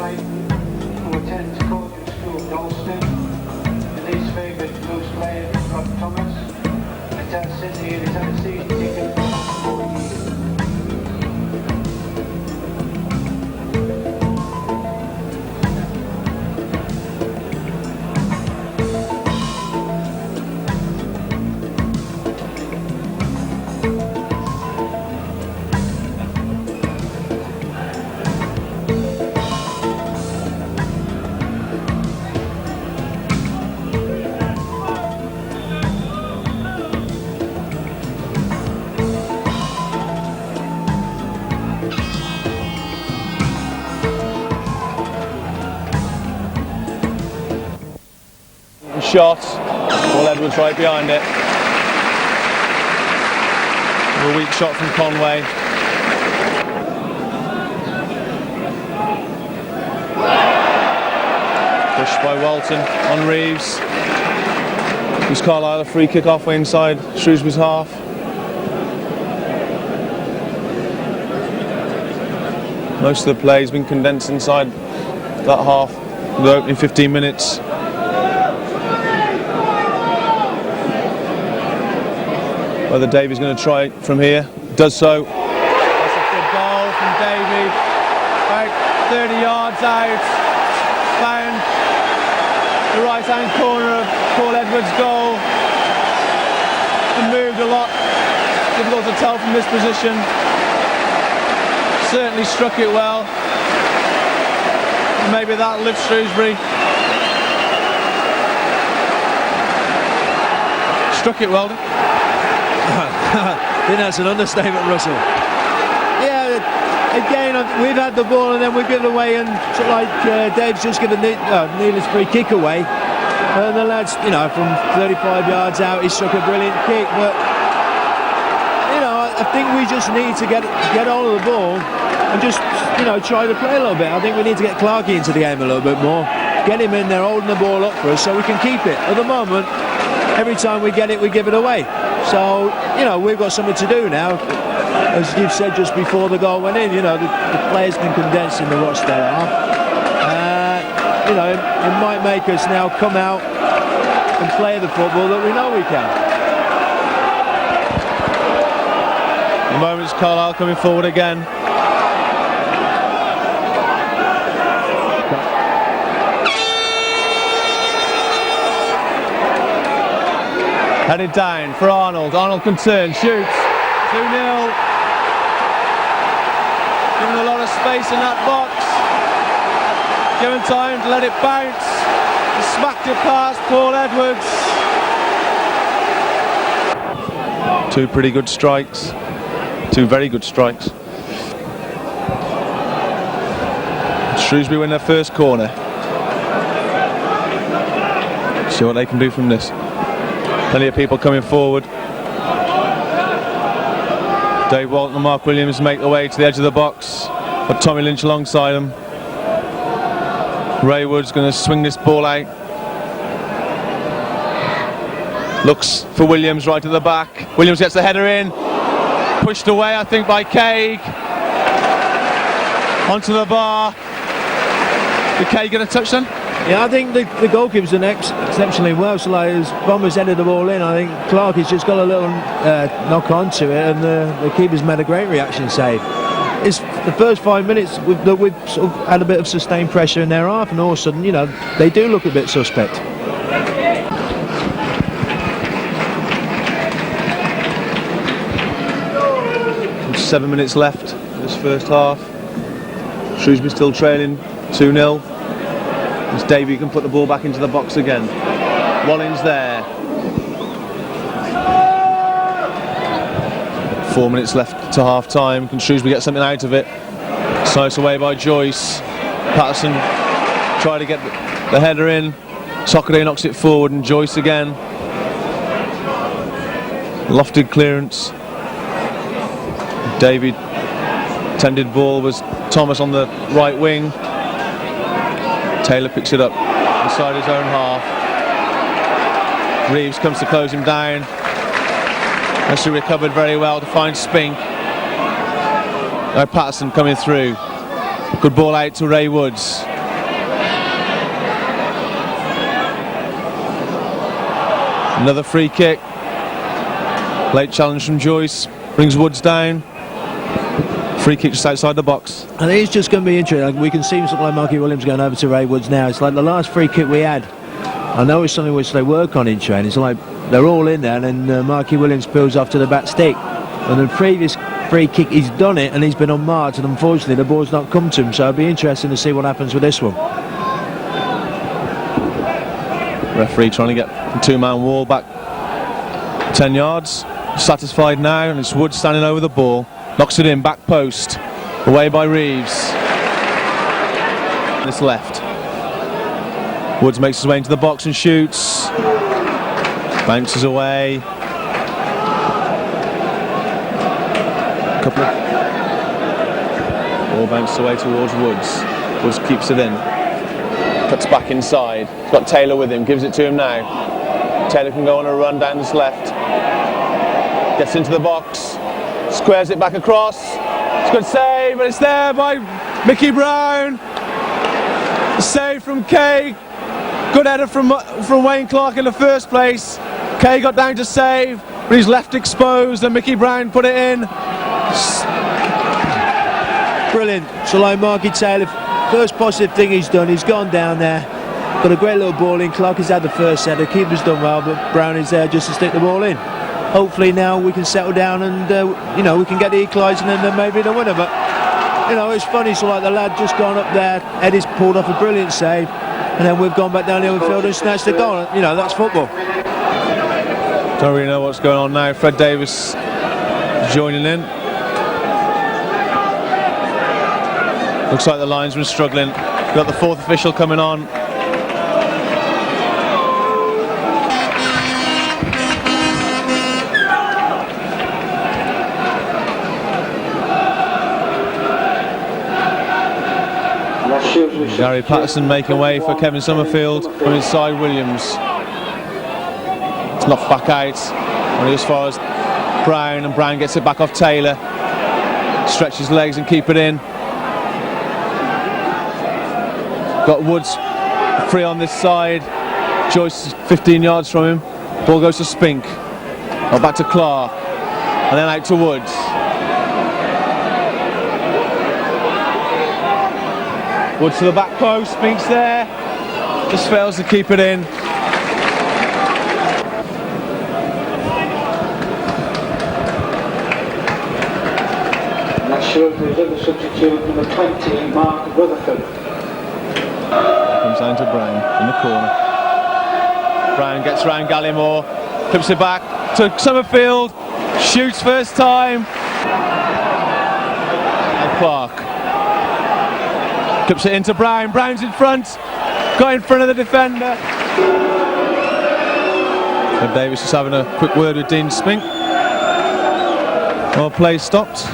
Who attends Collegiate School Dalston, and these favoured most Shot, Paul Edwards right behind it. A weak shot from Conway. Pushed by Walton on Reeves. Gives Carlisle a free kick halfway inside Shrewsbury's half. Most of the play has been condensed inside that half, the opening 15 minutes. Whether Davy's going to try from here, does so. That's a good goal from Davy. About 30 yards out, found the right-hand corner of Paul Edwards' goal. And moved a lot. Difficult to tell from this position. Certainly struck it well. Maybe that lifts Shrewsbury. Struck it well. I think that's an understatement, Russell. Yeah, again, we've had the ball and then we give it away, and sort of like Dave's just given Neal's free kick away, and the lads, you know, from 35 yards out, he struck a brilliant kick. But you know, I think we just need to get hold of the ball and just, you know, try to play a little bit. I think we need to get Clarkey into the game a little bit more, get him in there, holding the ball up for us so we can keep it. At the moment, every time we get it, we give it away. So, you know, we've got something to do now. As you've said just before the goal went in, you know, the players can condense in the Rochdale half. You know, it might make us now come out and play the football that we know we can. The moment's Carlisle coming forward again. Headed down for Arnold. Arnold can turn, shoots. 2-0. Given a lot of space in that box. Given time to let it bounce. He smacked it past Paul Edwards. Two pretty good strikes. Two very good strikes. Shrewsbury win their first corner. See what they can do from this. Plenty of people coming forward. Dave Walton and Mark Williams make their way to the edge of the box, but Tommy Lynch alongside them. Ray Wood's going to swing this ball out. Looks for Williams right at the back. Williams gets the header in. Pushed away, I think, by Craig. Onto the bar. Did Craig get a touch then? Yeah, I think the goalkeeper's done exceptionally well. So like, as Bombers headed the ball in, I think Clark has just got a little knock onto it, and the keeper's made a great reaction save. It's the first 5 minutes we've sort of had a bit of sustained pressure in their half, and all of a sudden, you know, they do look a bit suspect. 7 minutes left in this first half. Shrewsbury still trailing 2-0. As Davey can put the ball back into the box again. Wallins there. 4 minutes left to half time. Can Shrewsbury get something out of it? Sliced away by Joyce. Patterson try to get the header in. Toccaday knocks it forward, and Joyce again. Lofted clearance. David tended ball was Thomas on the right wing. Taylor picks it up inside his own half. Reeves comes to close him down. Actually recovered very well to find Spink. Now Patterson coming through. Good ball out to Ray Woods. Another free kick. Late challenge from Joyce, brings Woods down. Free kick just outside the box. I think it's just going to be interesting. Like, we can see something like Marky Williams going over to Ray Woods now. It's like the last free kick we had. I know it's something which they work on in training. It's like they're all in there, and then Marky Williams pulls off to the back stick. And the previous free kick, he's done it, and he's been unmarked, and unfortunately the ball's not come to him. So it'll be interesting to see what happens with this one. Referee trying to get the two-man wall back 10 yards. Satisfied now, and it's Woods standing over the ball. Knocks it in, back post. Away by Reeves. This left. Woods makes his way into the box and shoots. Bounces away. Ball bounces away towards Woods. Woods keeps it in. Cuts back inside. He's got Taylor with him. Gives it to him now. Taylor can go on a run down this left. Gets into the box. Squares it back across. It's a good save, but it's there by Mickey Brown. The save from Kay. Good header from Wayne Clark in the first place. Kay got down to save, but he's left exposed, and Mickey Brown put it in. Brilliant. So like Marky Taylor, first positive thing he's done, he's gone down there. Got a great little ball in. Clark has had the first set. The keeper's done well, but Brown is there just to stick the ball in. Hopefully now we can settle down and you know, we can get the equaliser and then maybe the winner. But you know, it's funny. So like the lad just gone up there, Eddie's pulled off a brilliant save, and then we've gone back down the other field and snatched the goal. You know, that's football. Don't really know what's going on now. Fred Davis joining in. Looks like the linesman's struggling. Got the fourth official coming on. Gary Patterson making way for Kevin Summerfield from inside Williams. It's knocked back out, only as far as Brown, and Brown gets it back off Taylor. Stretch his legs and keep it in. Got Woods free on this side. Joyce 15 yards from him. Ball goes to Spink. Or back to Clark. And then out to Woods. Woods to the back post, Spink's there, just fails to keep it in. And that's Shrewsbury's other substitute, number 20, Mark Rutherford. Comes down to Brown in the corner. Brown gets round Gallimore, clips it back to Summerfield, shoots first time. And Clark. Clips it into Brown. Brown's in front. Got in front of the defender. And Davis is having a quick word with Dean Spink. Well, play stopped.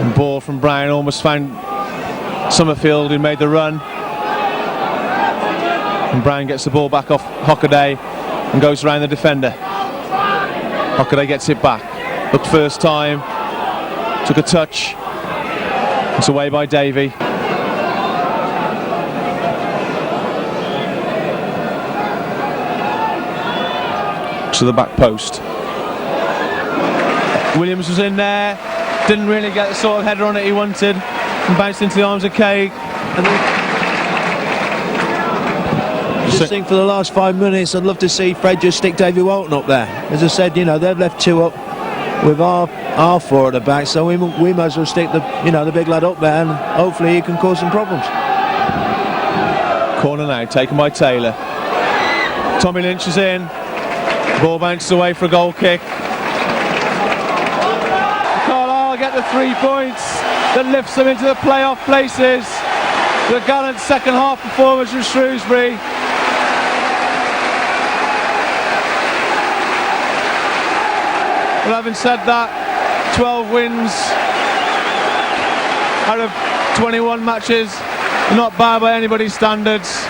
And ball from Brown almost found Summerfield, who made the run. And Brown gets the ball back off Hockaday and goes around the defender. Hockaday gets it back. Looked first time. Took a touch. It's away by Davey. To the back post. Williams was in there. Didn't really get the sort of header on it he wanted. And bounced into the arms of Craig. I just think for the last 5 minutes I'd love to see Fred just stick Davey Walton up there. As I said, you know, they've left two up with our four at the back, so we might as well stick the big lad up there, and hopefully he can cause some problems. Corner now taken by Taylor. Tommy Lynch is in. Ball bounces away for a goal kick. Carlisle get the 3 points that lifts them into the playoff places. The gallant second half performance from Shrewsbury. Well, having said that, 12 wins out of 21 matches, not bad by anybody's standards.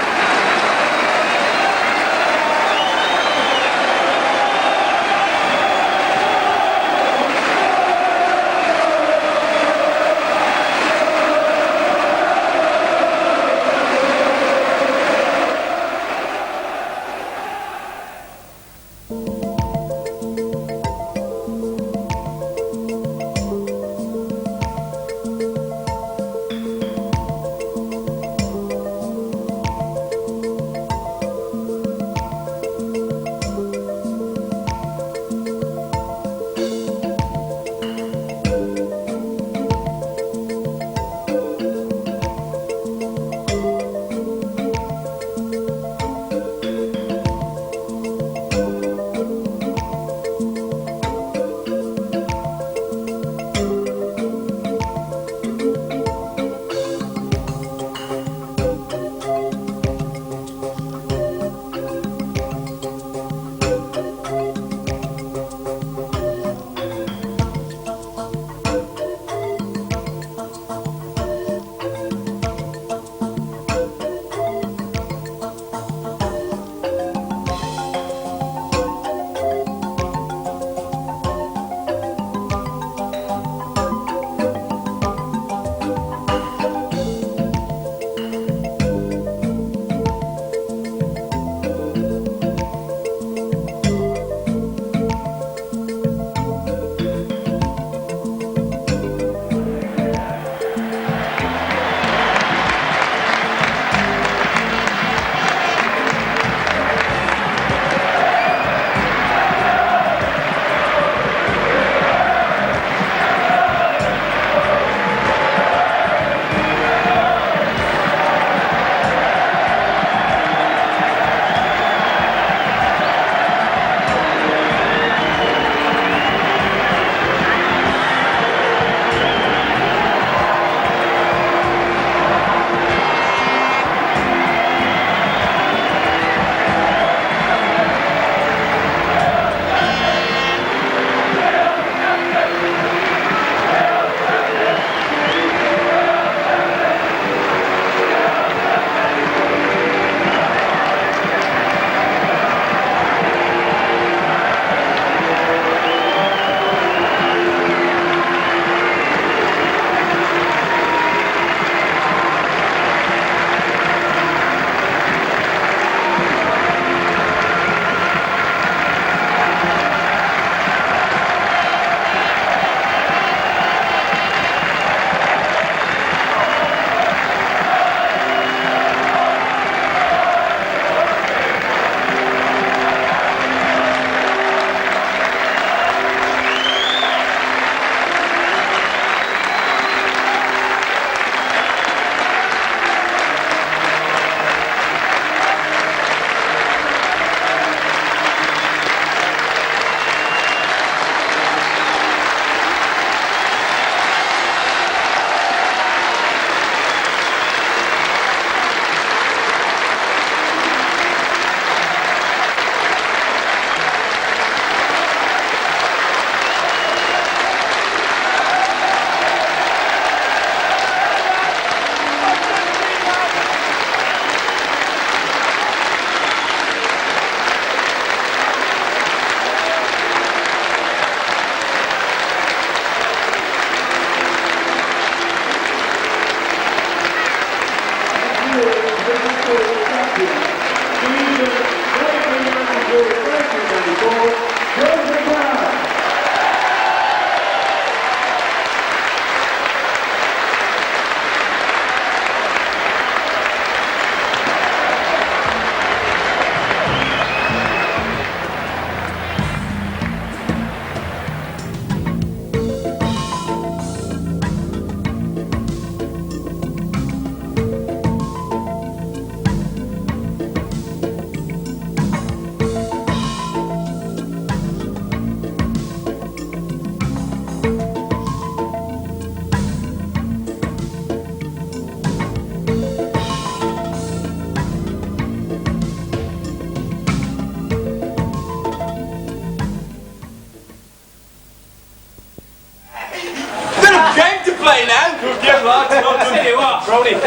Yeah, lads, well done. You are. Brody. And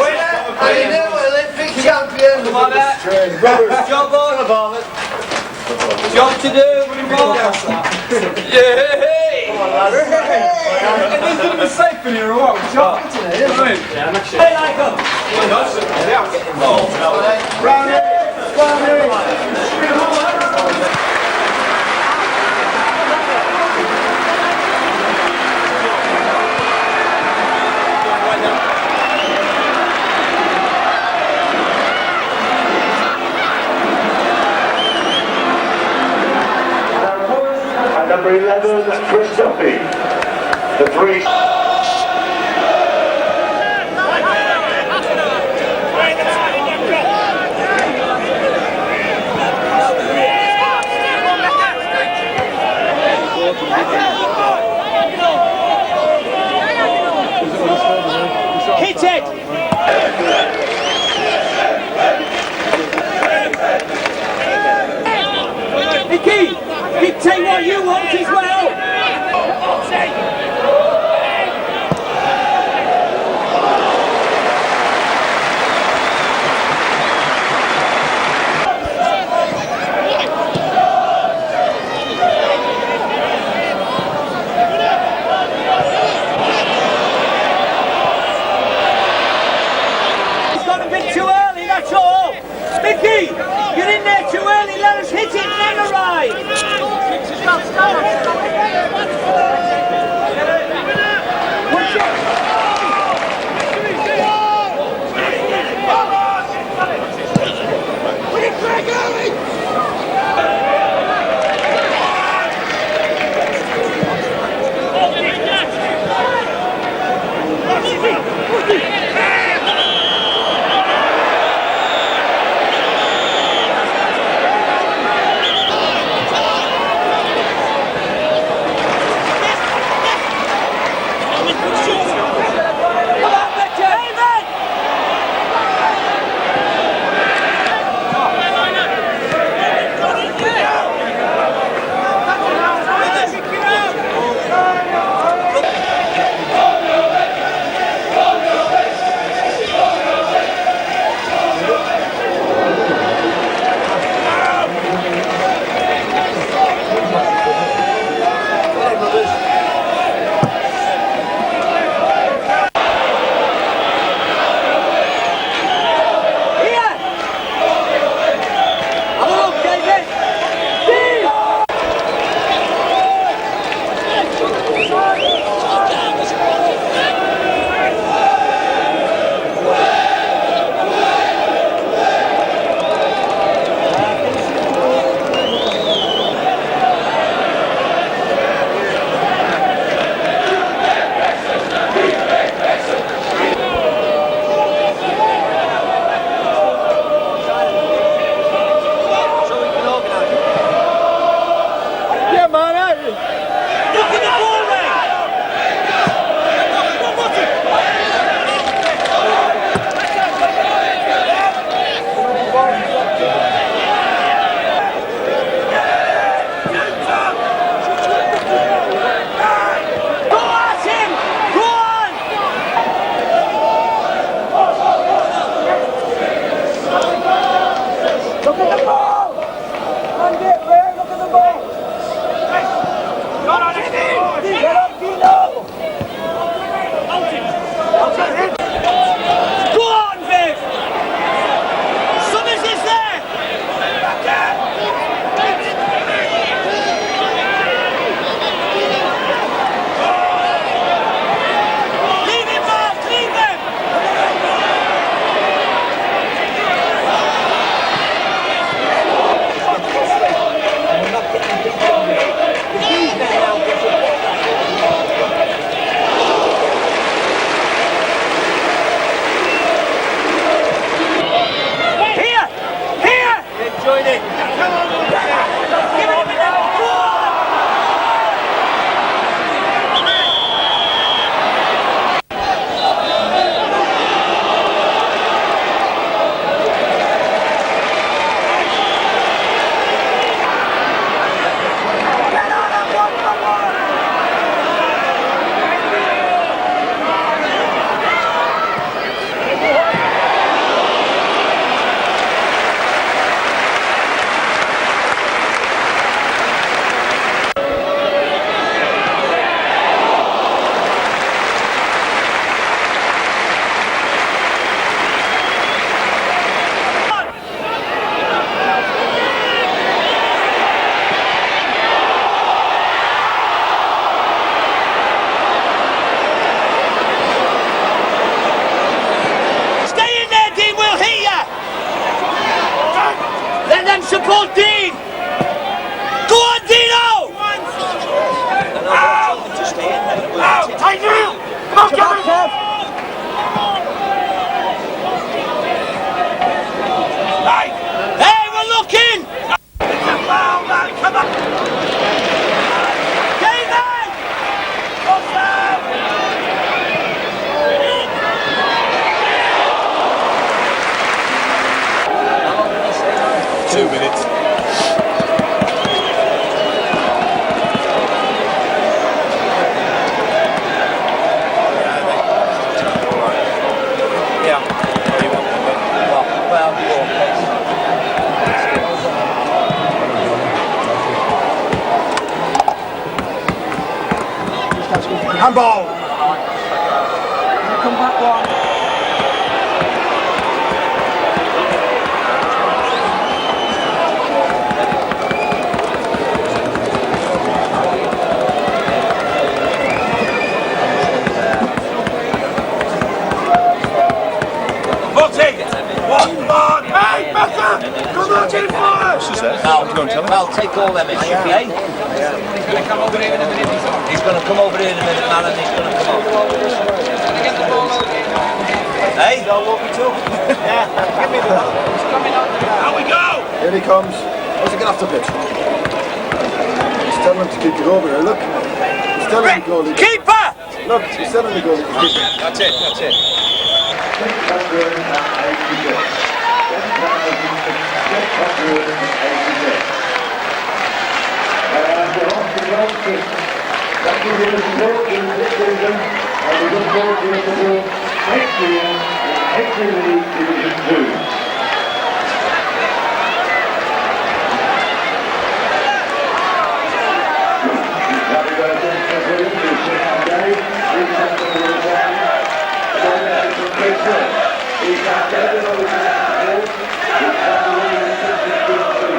you know Olympic champion. Come on, there. Job on. Job to do. Yeah. Come on, lads. Is this going to be safe in here or what? Job today, isn't it? Yeah, I'm actually. Hey, like them. Yeah, I'm getting involved. Number 11, Shrewsbury. The three. Hit it! Nicky! You take what you want as well! Handball. Come back one. Well, take all them in, okay? He's going to come over here in a minute. He's going to come over here in a minute, man, and he's going to come over. Hey? Yeah, give me the ball. How we go? Here he comes. Where's he get off the pitch? He's telling him to keep it over here, look. He's telling the goalie. Keeper! Look, he's telling the goalie to keep it. That's it, that's it. That will be the support in this season, and we look forward to your support next year in Hexley League Division 2. Happy birthday to William, to Shane Day, he's at the World Cup. He's from Kingston. He's at the World Cup. He's at the World Cup.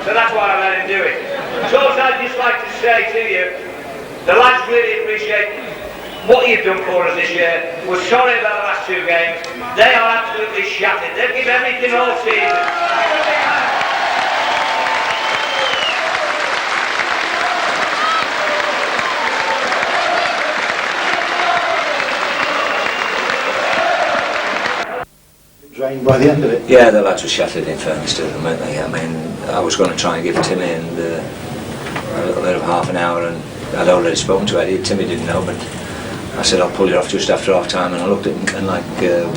So that's why I let him do it. So I'd just like to say to you, the lads really appreciate what you've done for us this year. We're sorry about the last two games. They are absolutely shattered. They've given everything all season. By the end of it? Yeah, the lads were shattered in fairness to them, weren't they? I mean, I was going to try and give Timmy and a little bit of half an hour, and I'd already spoken to Eddie. Timmy didn't know, but I said I'll pull you off just after half time, and I looked at him and like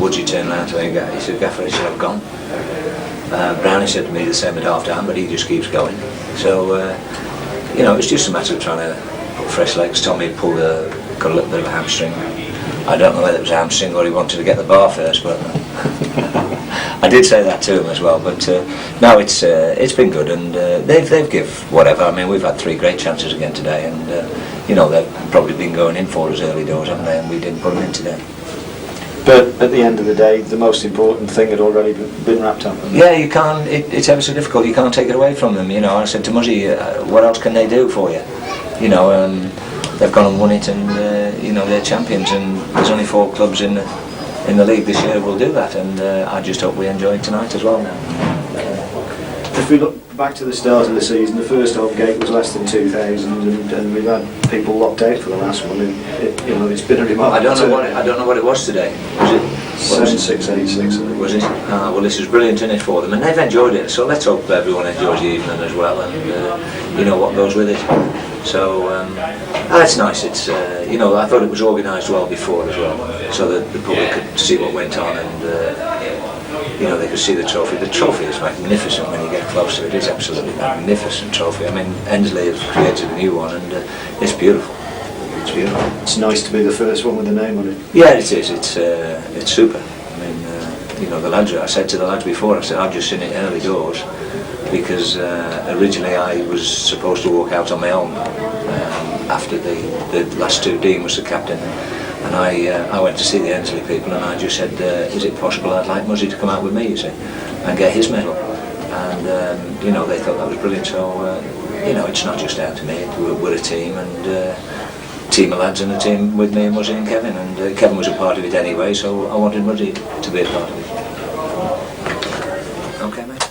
Woodsy turned around to me, he said, Gaffer, I should have gone. Brownie said to me the same at half time, but he just keeps going. So, you know, it's just a matter of trying to put fresh legs. Tommy got a little bit of a hamstring. I don't know whether it was a hamstring or he wanted to get the bar first, but I did say that to him as well. But no, it's been good, and they've give whatever. I mean, we've had 3 great chances again today, and you know, they've probably been going in for us early doors, haven't they? And we didn't put them in today. But at the end of the day, the most important thing had already been wrapped up. Yeah, you can't. It's ever so difficult. You can't take it away from them. You know, I said to Muzzy, what else can they do for you? You know, they've gone and won it, and you know, they're champions, and there's only 4 clubs in the league this year will do that, and I just hope we enjoy it tonight as well now. If we look back to the start of the season, the first home gate was less than 2,000, and we've had people locked out for the last one, and you know, it's been a remarkable. I don't know what it was today. Was it 7,686? Was it? Well, this is brilliant in it for them, and they've enjoyed it. So let's hope everyone enjoys the evening as well, and you know what goes with it. So it's nice. It's you know, I thought it was organised well before as well, so that the public could see what went on, and you know, they could see the trophy. The trophy is magnificent when you get close to it. It's absolutely magnificent trophy. I mean, Ensley has created a new one, and it's beautiful. It's beautiful. It's nice to be the first one with the name on it. Yeah, it is. It's super. I mean, you know, the lads. I said to the lads before, I said I've just seen it early doors because originally I was supposed to walk out on my own after the last two. Dean was the captain, and I went to see the Ensley people, and I just said, is it possible I'd like Muzzy to come out with me, you see, and get his medal? And you know, they thought that was brilliant. So you know, it's not just down to me. We're a team, and team of lads and a team with me and Muzzy and Kevin, and Kevin was a part of it anyway, so I wanted Muzzy to be a part of it. Okay, mate.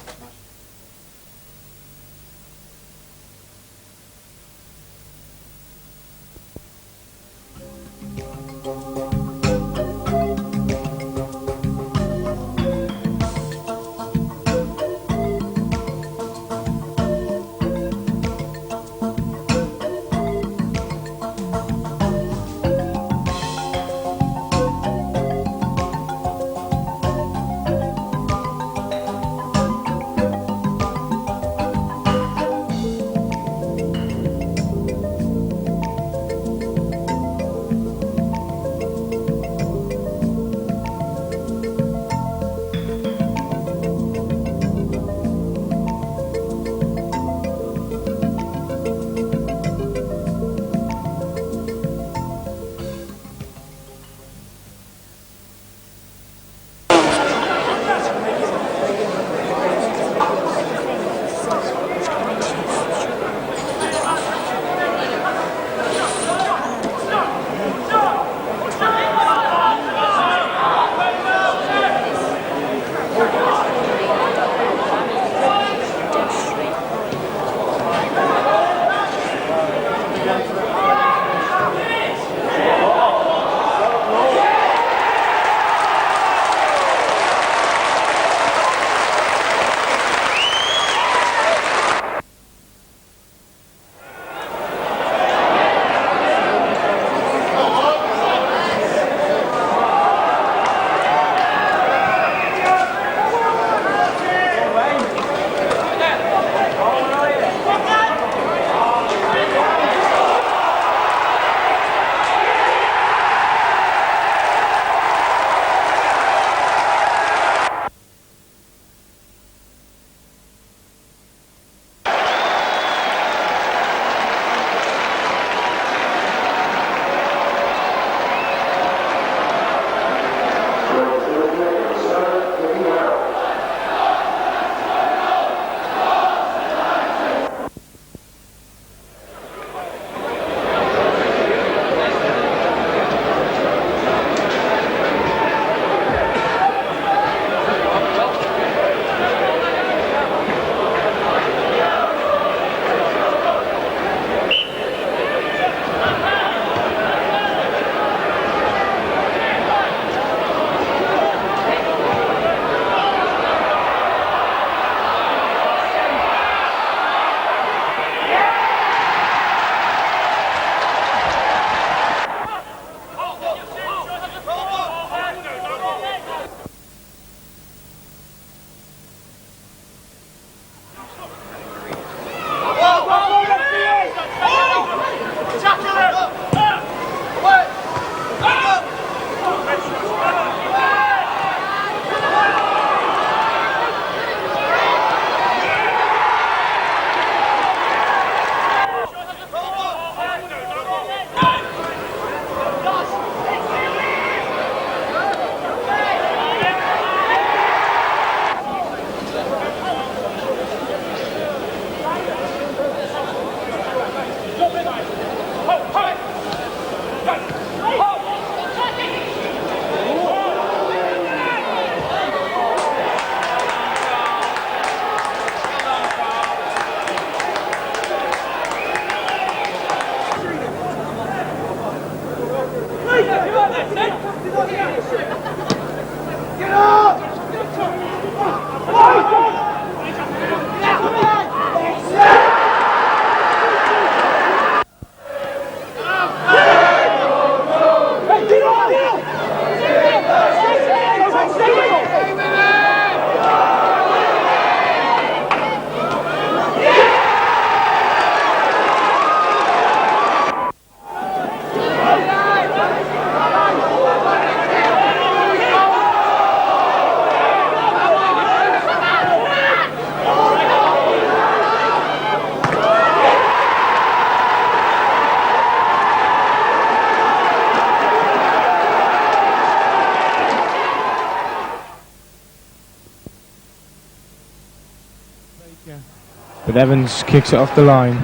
but Evans kicks it off the line.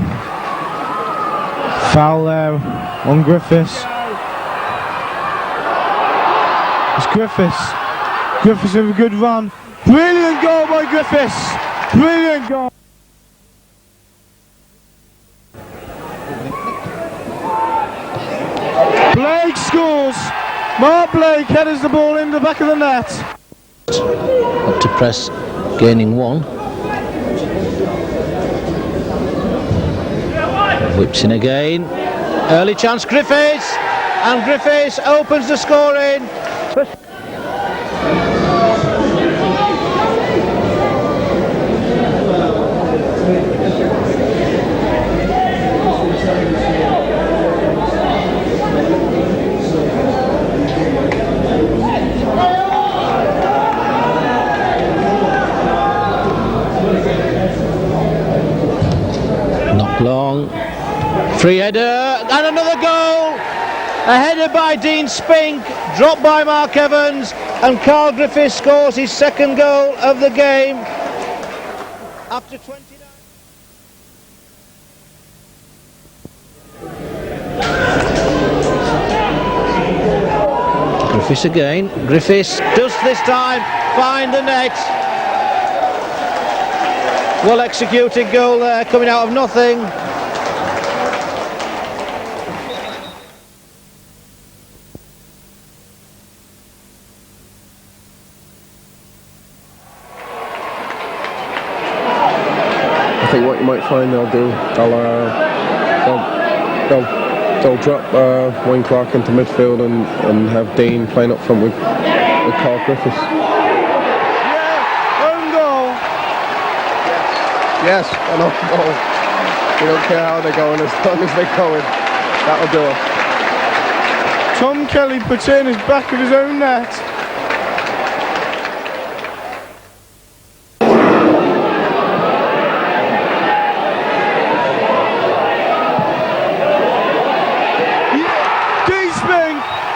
Foul there on Griffiths. It's Griffiths. Griffiths with a good run. Brilliant goal by Griffiths. Brilliant goal. Blake scores. Mark Blake headers the ball in the back of the net. Up to press, gaining one. Whips in again. Early chance, Griffiths, and Griffiths opens the scoring. Not long. Free header and another goal. A header by Dean Spink, dropped by Mark Evans, and Carl Griffiths scores his second goal of the game. After 29. Griffiths again. Griffiths does this time find the net. Well executed goal there, coming out of nothing. I think what you might find they'll do, they'll drop Wayne Clark into midfield and have Dean playing up front with Carl Griffiths. Yeah, own goal. Yes, an own goal. We don't care how they're going, as long as they're going, that'll do it. Tom Kelly puts in his back of his own net.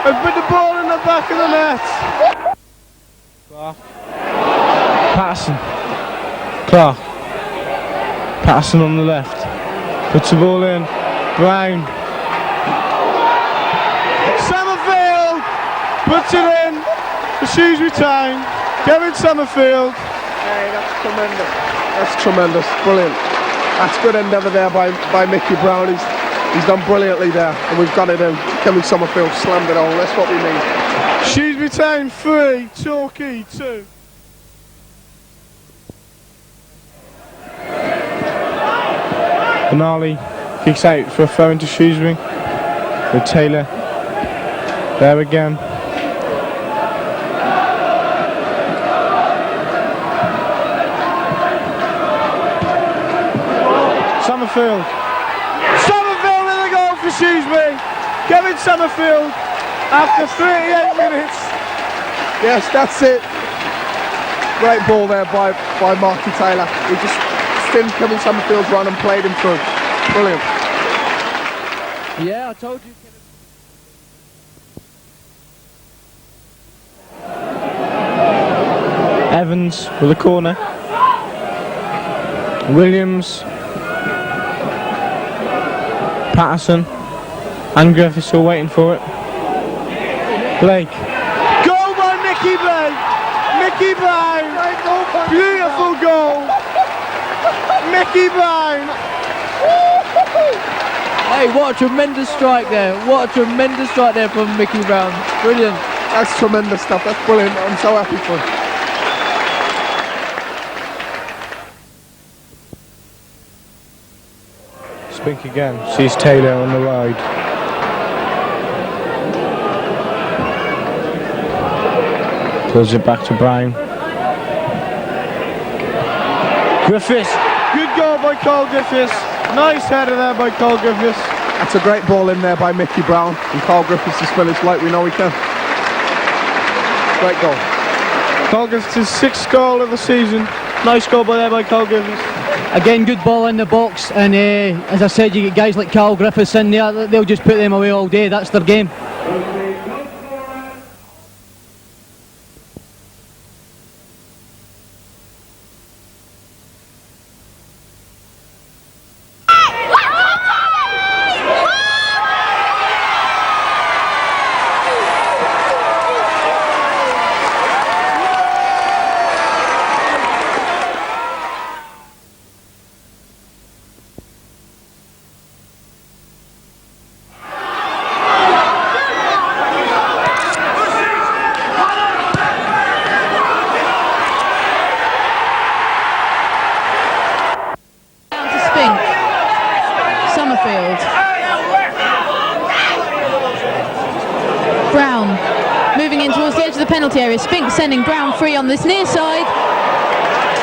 And put the ball in the back of the net. Clark. Patterson on the left. Puts the ball in. Brown. Summerfield puts it in for Shrewsbury Town. Kevin Summerfield. Hey, that's tremendous. That's tremendous. Brilliant. That's good endeavour there by Mickey Brown. He's done brilliantly there, and we've got it in. Kevin Summerfield slammed it on. That's what we need. Shrewsbury Town 3, Torquay 2. Benali kicks out for a throw into Shrewsbury. With Taylor there again. Summerfield. For Shrewsbury, Kevin Summerfield after 38 minutes. Yes, that's it. Great ball there by Marky Taylor. He just stemmed Kevin Summerfield's run and played him through. Brilliant. Yeah, I told you. Evans with a corner. Williams. Patterson and Griffiths are waiting for it. Blake. Goal by Mickey Blake. Mickey Brown. Beautiful goal. Mickey Brown. Hey, what a tremendous strike there. What a tremendous strike there from Mickey Brown. Brilliant. That's tremendous stuff. That's brilliant. I'm so happy for him. Spink again, sees Taylor on the wide. Pulls it back to Brown. Griffiths, good goal by Carl Griffiths. Nice header there by Carl Griffiths. That's a great ball in there by Mickey Brown, and Carl Griffiths has finished like we know he can. Great goal. Carl Griffiths' 6th goal of the season. Nice goal by Carl Griffiths. Again, good ball in the box, and as I said, you get guys like Carl Griffiths in there, they'll just put them away all day. That's their game. the penalty area. Spink sending Brown free on this near side.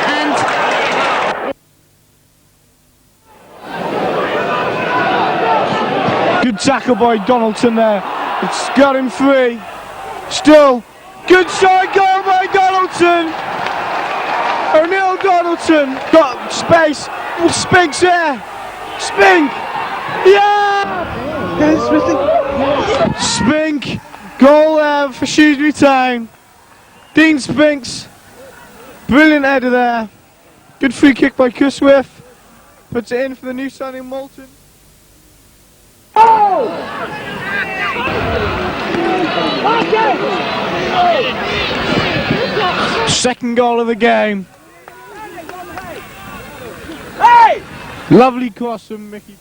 And good tackle by Donaldson there. It's got him free. Still, good side goal by Donaldson. O'Neill Donaldson got space. Spink's there. Spink. Yeah! Spink. Goal there for Shrewsbury Town. Dean Spinks. Brilliant header there. Good free kick by Cusworth. Puts it in for the new signing Moulton. Oh! Second goal of the game. Hey! Lovely cross from Mickey.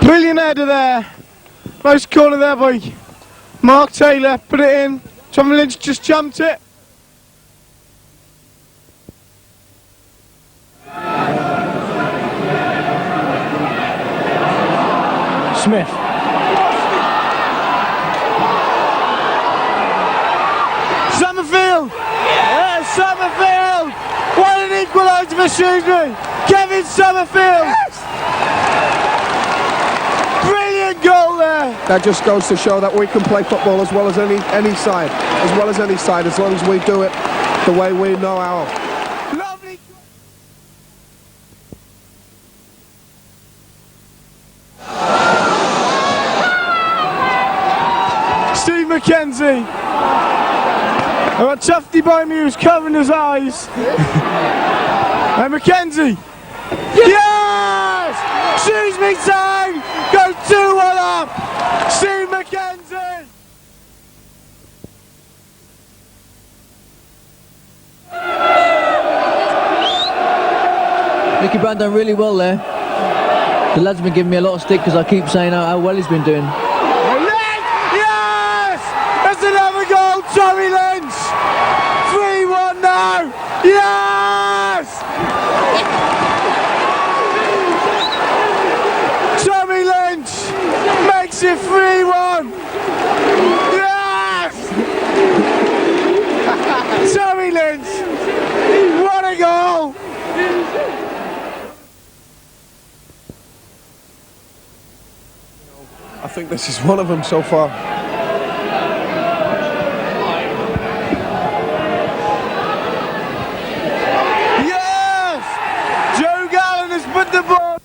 Brilliant header there. Nice corner there by Mark Taylor. Put it in. Tom Lynch just jumped it. Smith. Summerfield! Yeah, Summerfield! What an equaliser for Shrewsbury! Kevin Summerfield! Yes! Brilliant goal there! That just goes to show that we can play football as well as any side. As well as any side, as long as we do it the way we know how. Lovely! Steve McKenzie. A Tufty by me who's covering his eyes. And McKenzie. Yes! Shrewsbury Town go 2-1 up. Steve McKenzie. Nicky Brown done really well there. The lad's been giving me a lot of stick because I keep saying how well he's been doing. Yes! That's another goal, Tommy Lynch! 3-1 now! Yes! Tommy Lynch makes it 3-1! Yes! Tommy Lynch! What a goal! I think this is one of them so far. Yes! Joe Gallen has put the ball.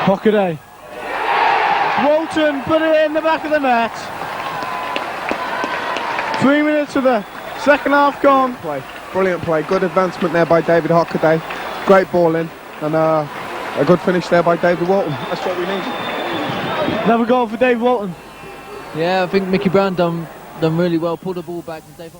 Hockaday. Walton put it in the back of the net. 3 minutes of the second half gone. Brilliant play, good advancement there by David Hockaday. Great ball in, and a good finish there by David Walton. That's what we need. Another goal for Dave Walton. Yeah, I think Mickey Brown done really well. Pulled the ball back and Dave.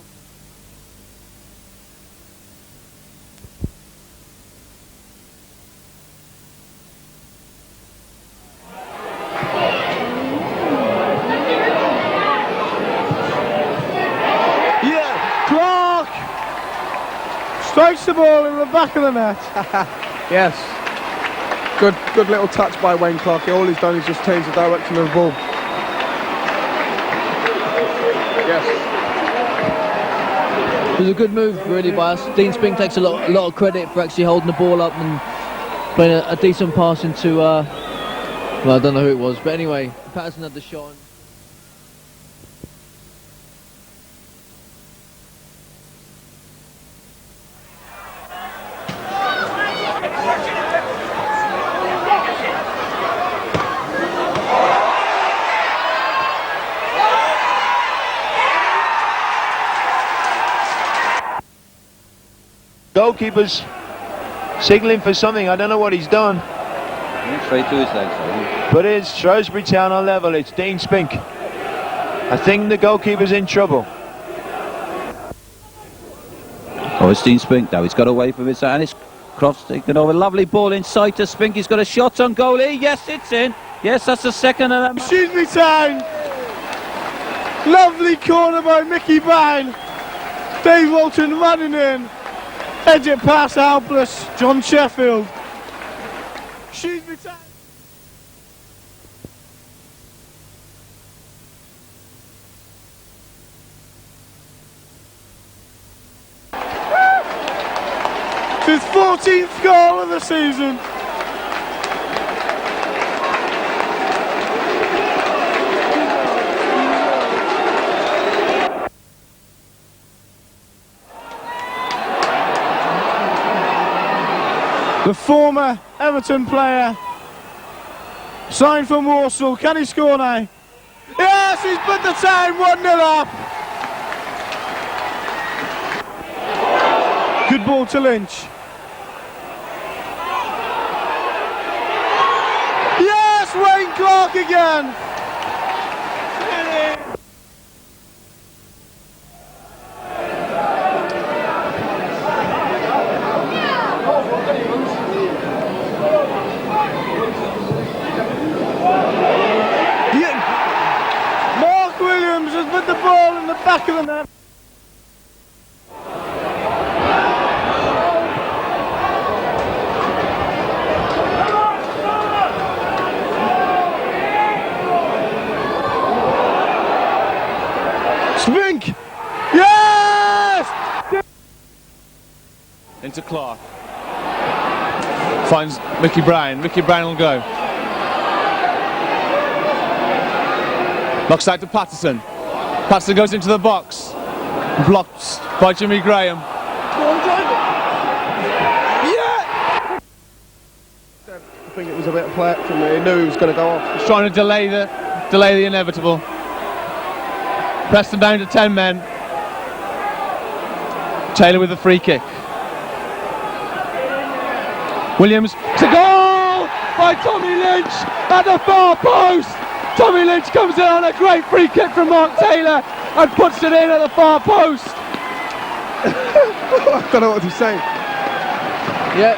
Strikes the ball in the back of the net. Yes. Good little touch by Wayne Clark. All he's done is just change the direction of the ball. Yes. It was a good move really by us. Dean Spink takes a lot of credit for actually holding the ball up and playing a decent pass into, well, I don't know who it was, but anyway, Patterson had the shot. Goalkeeper's signalling for something. I don't know what he's done. Straight to his legs. But it's Shrewsbury Town on level. It's Dean Spink. I think the goalkeeper's in trouble. Oh, it's Dean Spink now. He's got away from it, and it's Crofts taking over. Lovely ball inside to Spink. He's got a shot on goalie. Yes, it's in. Yes, that's the second of them. Shrewsbury Town. Lovely corner by Mickey Brown. Dave Walton running in. Edge it past helpless John Sheffield. Shrewsbury Town. His 14th goal of the season. The former Everton player, signed from Warsaw. Can he score now? Yes, he's put the time 1-0 up. Good ball to Lynch. Yes, Wayne Clark again. Mark Williams has put the ball in the back of the net. Spink! Yes! Into Clark. Finds Mickey Brown. Mickey Brown will go. Knocks out to Patterson. Patterson goes into the box. Blocked by Jimmy Graham. Yeah! I think it was a bit of play from me. He knew he was going to go off. He's trying to delay the inevitable. Preston down to 10 men. Taylor with the free kick. Williams to goal by Tommy Lynch at the far post. Tommy Lynch comes in on a great free kick from Mark Taylor and puts it in at the far post. I don't know what to say. Yeah.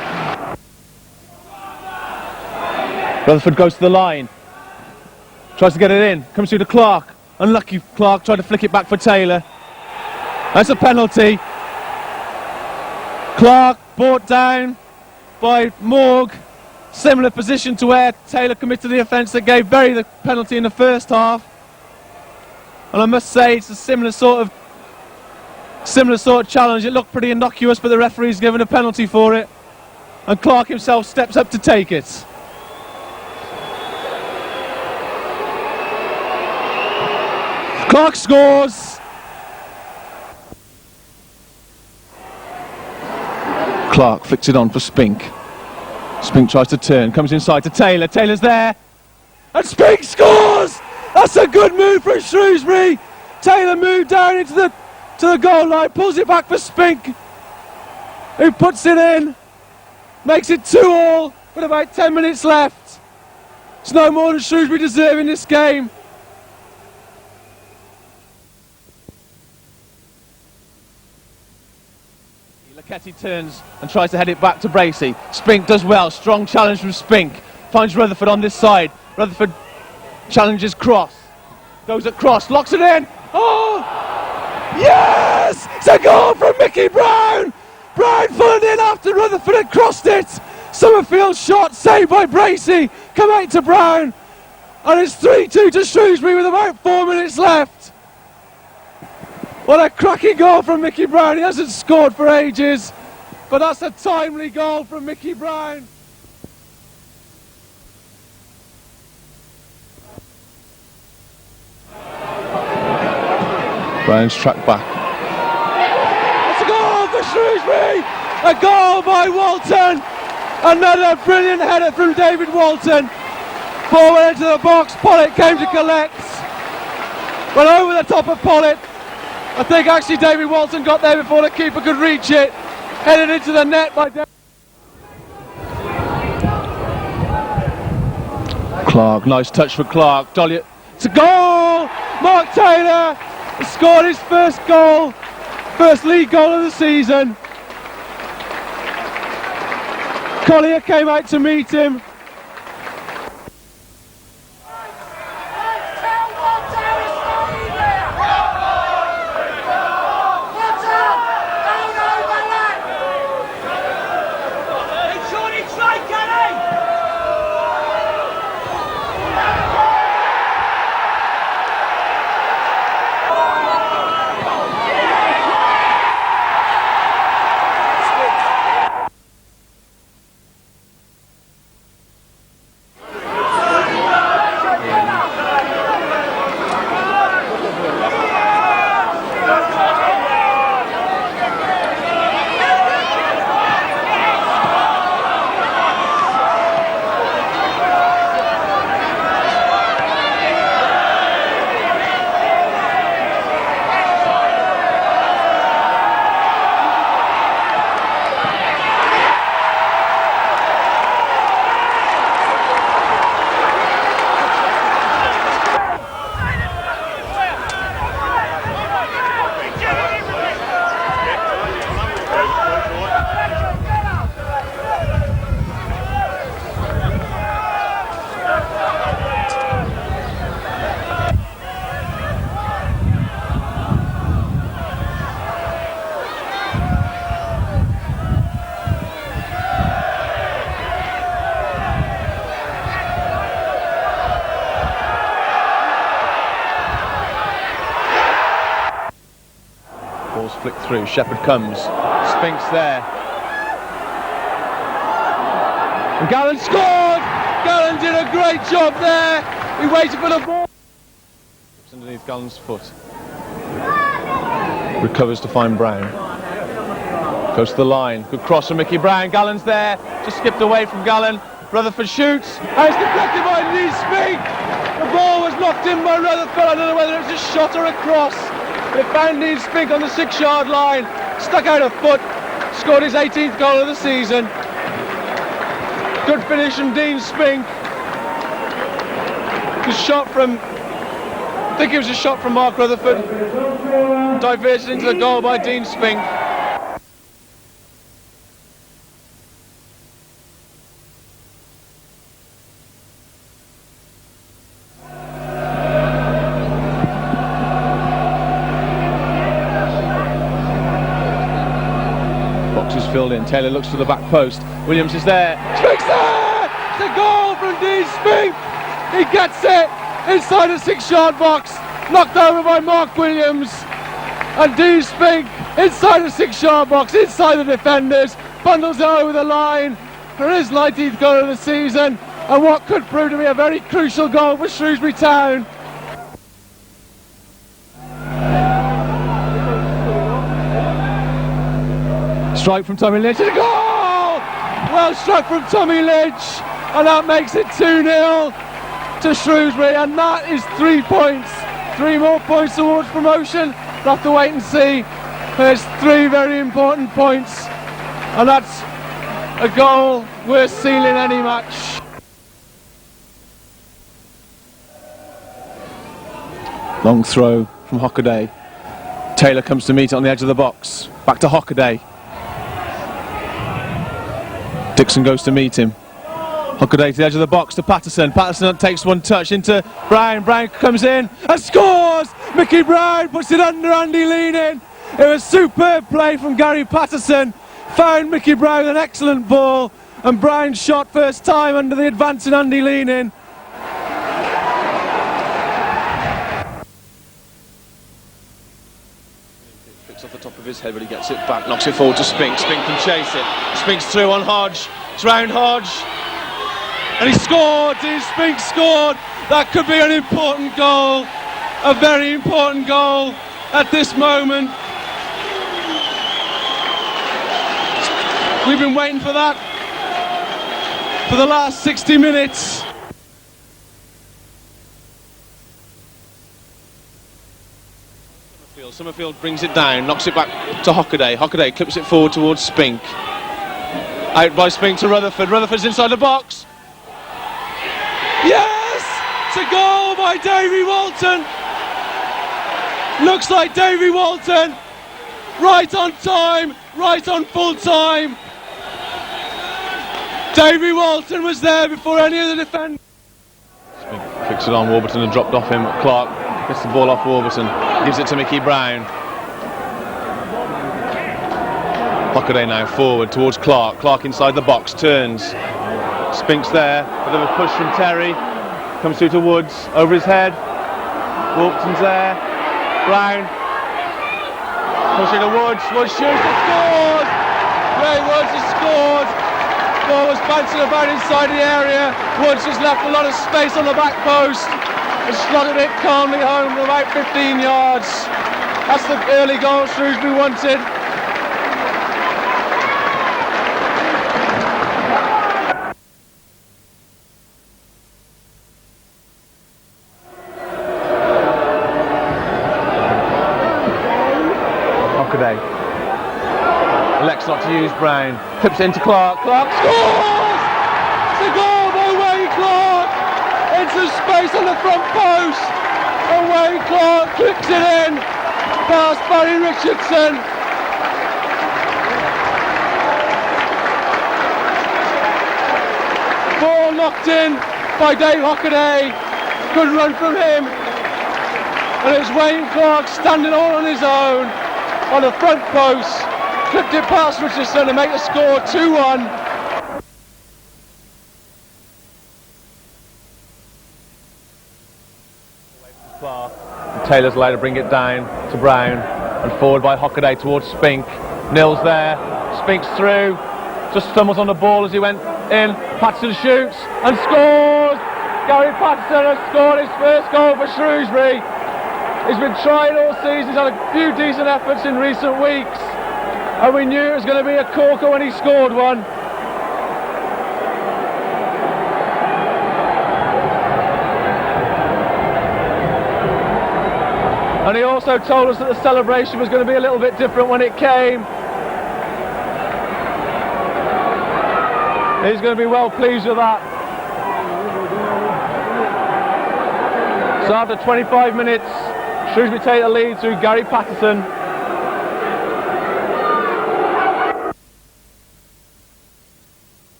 Rutherford goes to the line. Tries to get it in. Comes through to Clark. Unlucky Clark, tried to flick it back for Taylor. That's a penalty. Clark brought down by Morg. Similar position to where Taylor committed the offence that gave Berry the penalty in the first half. And I must say it's a similar sort of challenge. It looked pretty innocuous, but the referee's given a penalty for it. And Clark himself steps up to take it. Clark scores. Clark flicks it on for Spink. Spink tries to turn, comes inside to Taylor. Taylor's there, and Spink scores. That's a good move from Shrewsbury. Taylor moved down into the goal line, pulls it back for Spink, who puts it in, makes it 2-2 with about 10 minutes left. It's no more than Shrewsbury deserve in this game. Laketti turns and tries to head it back to Bracey. Spink does well, strong challenge from Spink. Finds Rutherford on this side. Rutherford challenges cross. Goes at cross, locks it in. Oh! Yes! It's a goal from Mickey Brown! Brown followed in after Rutherford had crossed it. Summerfield's shot saved by Bracey. Come out to Brown. And it's 3-2 to Shrewsbury with about 4 minutes left. What a cracking goal from Mickey Brown. He hasn't scored for ages, but that's a timely goal from Mickey Brown. Brown's tracked back. It's a goal for Shrewsbury! A goal by Walton! Another brilliant header from David Walton. Ball went into the box, Pollitt came to collect. But over the top of Pollitt. I think actually David Walton got there before the keeper could reach it. Headed into the net by Clark. Nice touch for Clark. Dolly, it's a goal! Mark Taylor has scored his first goal, first league goal of the season. Collier came out to meet him. Ball's flicked through, Shepherd comes, Spink's there. And Gallen scored! Gallen did a great job there. He waited for the ball. It's underneath Gallen's foot. Recovers to find Brown. Goes to the line. Good cross from Mickey Brown. Gallen's there. Just skipped away from Gallen. Rutherford shoots. And it's deflected by Dean Spink. The ball was knocked in by Rutherford. I don't know whether it was a shot or a cross. But it found Dean Spink on the 6-yard line. Stuck out a foot. Scored his 18th goal of the season. Good finish from Dean Spink. The shot from, I think it was a shot from Mark Rutherford. Diverted into the goal by Dean Spink. Box is filled in. Taylor looks to the back post. Williams is there. Spink's there! It's a goal from Dean Spink! He gets it inside the 6-yard box. Knocked over by Mark Williams. And Dean Spink inside the 6-yard box, inside the defenders. Bundles it over the line for his 19th goal of the season. And what could prove to be a very crucial goal for Shrewsbury Town. Strike from Tommy Lynch, and a goal! Well struck from Tommy Lynch, and that makes it 2-0 to Shrewsbury, and that is 3 points. 3 more points towards promotion. We'll have to wait and see. There's 3 very important points, and that's a goal worth sealing any match. Long throw from Hockaday. Taylor comes to meet it on the edge of the box. Back to Hockaday. Dixon goes to meet him. Hockaday to the edge of the box to Patterson. Patterson takes one touch into Brown. Brown comes in and scores! Mickey Brown puts it under Andy Leaning. It was superb play from Gary Patterson. Found Mickey Brown an excellent ball, and Brown shot first time under the advancing Andy Leaning. Picks off the top of his head, but he gets it back, knocks it forward to Spink. Spink can chase it. Spink's through on Hodge. It's round Hodge. And he scored. Spink scored. That could be an important goal. A very important goal at this moment. We've been waiting for that for the last 60 minutes. Summerfield brings it down, knocks it back to Hockaday. Hockaday clips it forward towards Spink. Out by Spink to Rutherford. Rutherford's inside the box. Yes! It's a goal by Davy Walton. Looks like Davy Walton. Right on time, right on full time. Davy Walton was there before any of the defenders. Spink kicks it on Warburton and dropped off him. Clark gets the ball off Warburton, gives it to Mickey Brown. Hockaday now forward towards Clark. Clark inside the box, turns. Spink's there, a bit of a push from Terry. Comes through to Woods, over his head. Warburton's there. Brown. Comes through to Woods. Woods shoots, it scores! Ray Woods has scored. Ball was bouncing about inside the area. Woods just left a lot of space on the back post and slotted it calmly home from about 15 yards. That's the early goal Shrewsbury wanted. Hockaday elects not to use Brown. Clips it into Clark. Clark scores! It's a goal by Wayne Clark! Into space on the front post! And Wayne Clark clips it in past Barry Richardson. Ball knocked in by Dave Hockaday. Good run from him. And it's Wayne Clark standing all on his own on the front post. Clipped it past Richardson to make the score 2-1. Taylor's allowed to bring it down to Brown and forward by Hockaday towards Spink. Nils there, Spink's through, just stumbles on the ball as he went in. Patterson shoots and scores! Gary Patterson has scored his first goal for Shrewsbury. He's been trying all season, he's had a few decent efforts in recent weeks. And we knew it was going to be a corker when he scored one. And he also told us that the celebration was going to be a little bit different when it came. He's going to be well pleased with that. So after 25 minutes, Shrewsbury take the lead through Gary Patterson.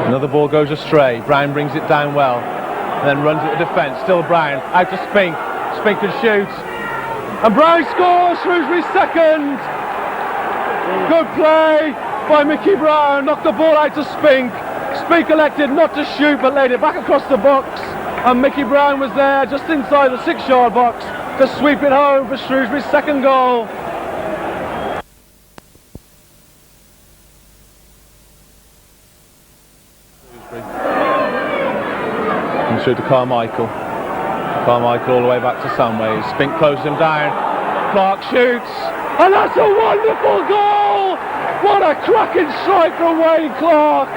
Another ball goes astray. Brown brings it down well, and then runs it to defence. Still Brown, out to Spink. Spink can shoot. And Brown scores! Shrewsbury's second! Good play by Mickey Brown. Knocked the ball out to Spink. Spink elected not to shoot, but laid it back across the box. And Mickey Brown was there, just inside the 6-yard box, to sweep it home for Shrewsbury's second goal. Through to Carmichael. Carmichael all the way back to Sunways. Spink closes him down. Clark shoots. And that's a wonderful goal! What a cracking strike from Wayne Clark!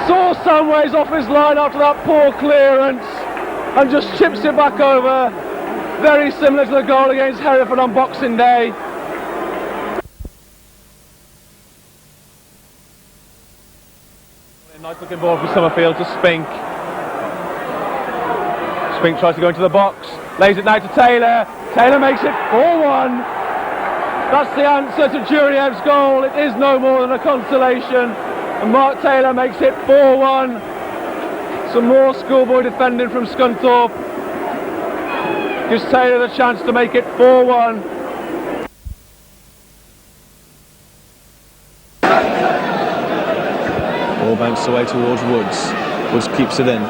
Saw Samways off his line after that poor clearance and just chips it back over. Very similar to the goal against Hereford on Boxing Day. Nice looking ball from Summerfield to Spink. Spink tries to go into the box, lays it now to Taylor. Taylor makes it 4-1. That's the answer to Juriev's goal. It is no more than a consolation. And Mark Taylor makes it 4-1. Some more schoolboy defending from Scunthorpe. Gives Taylor the chance to make it 4-1. Ball bounced away towards Woods. Woods keeps it in.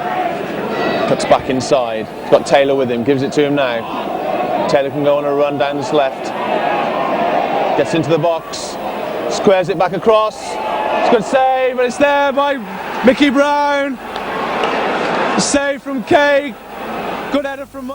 Cuts back inside. He's got Taylor with him. Gives it to him now. Taylor can go on a run down his left. Gets into the box. Squares it back across. It's a good save, and it's there by Mickey Brown. Save from Kay. Good header from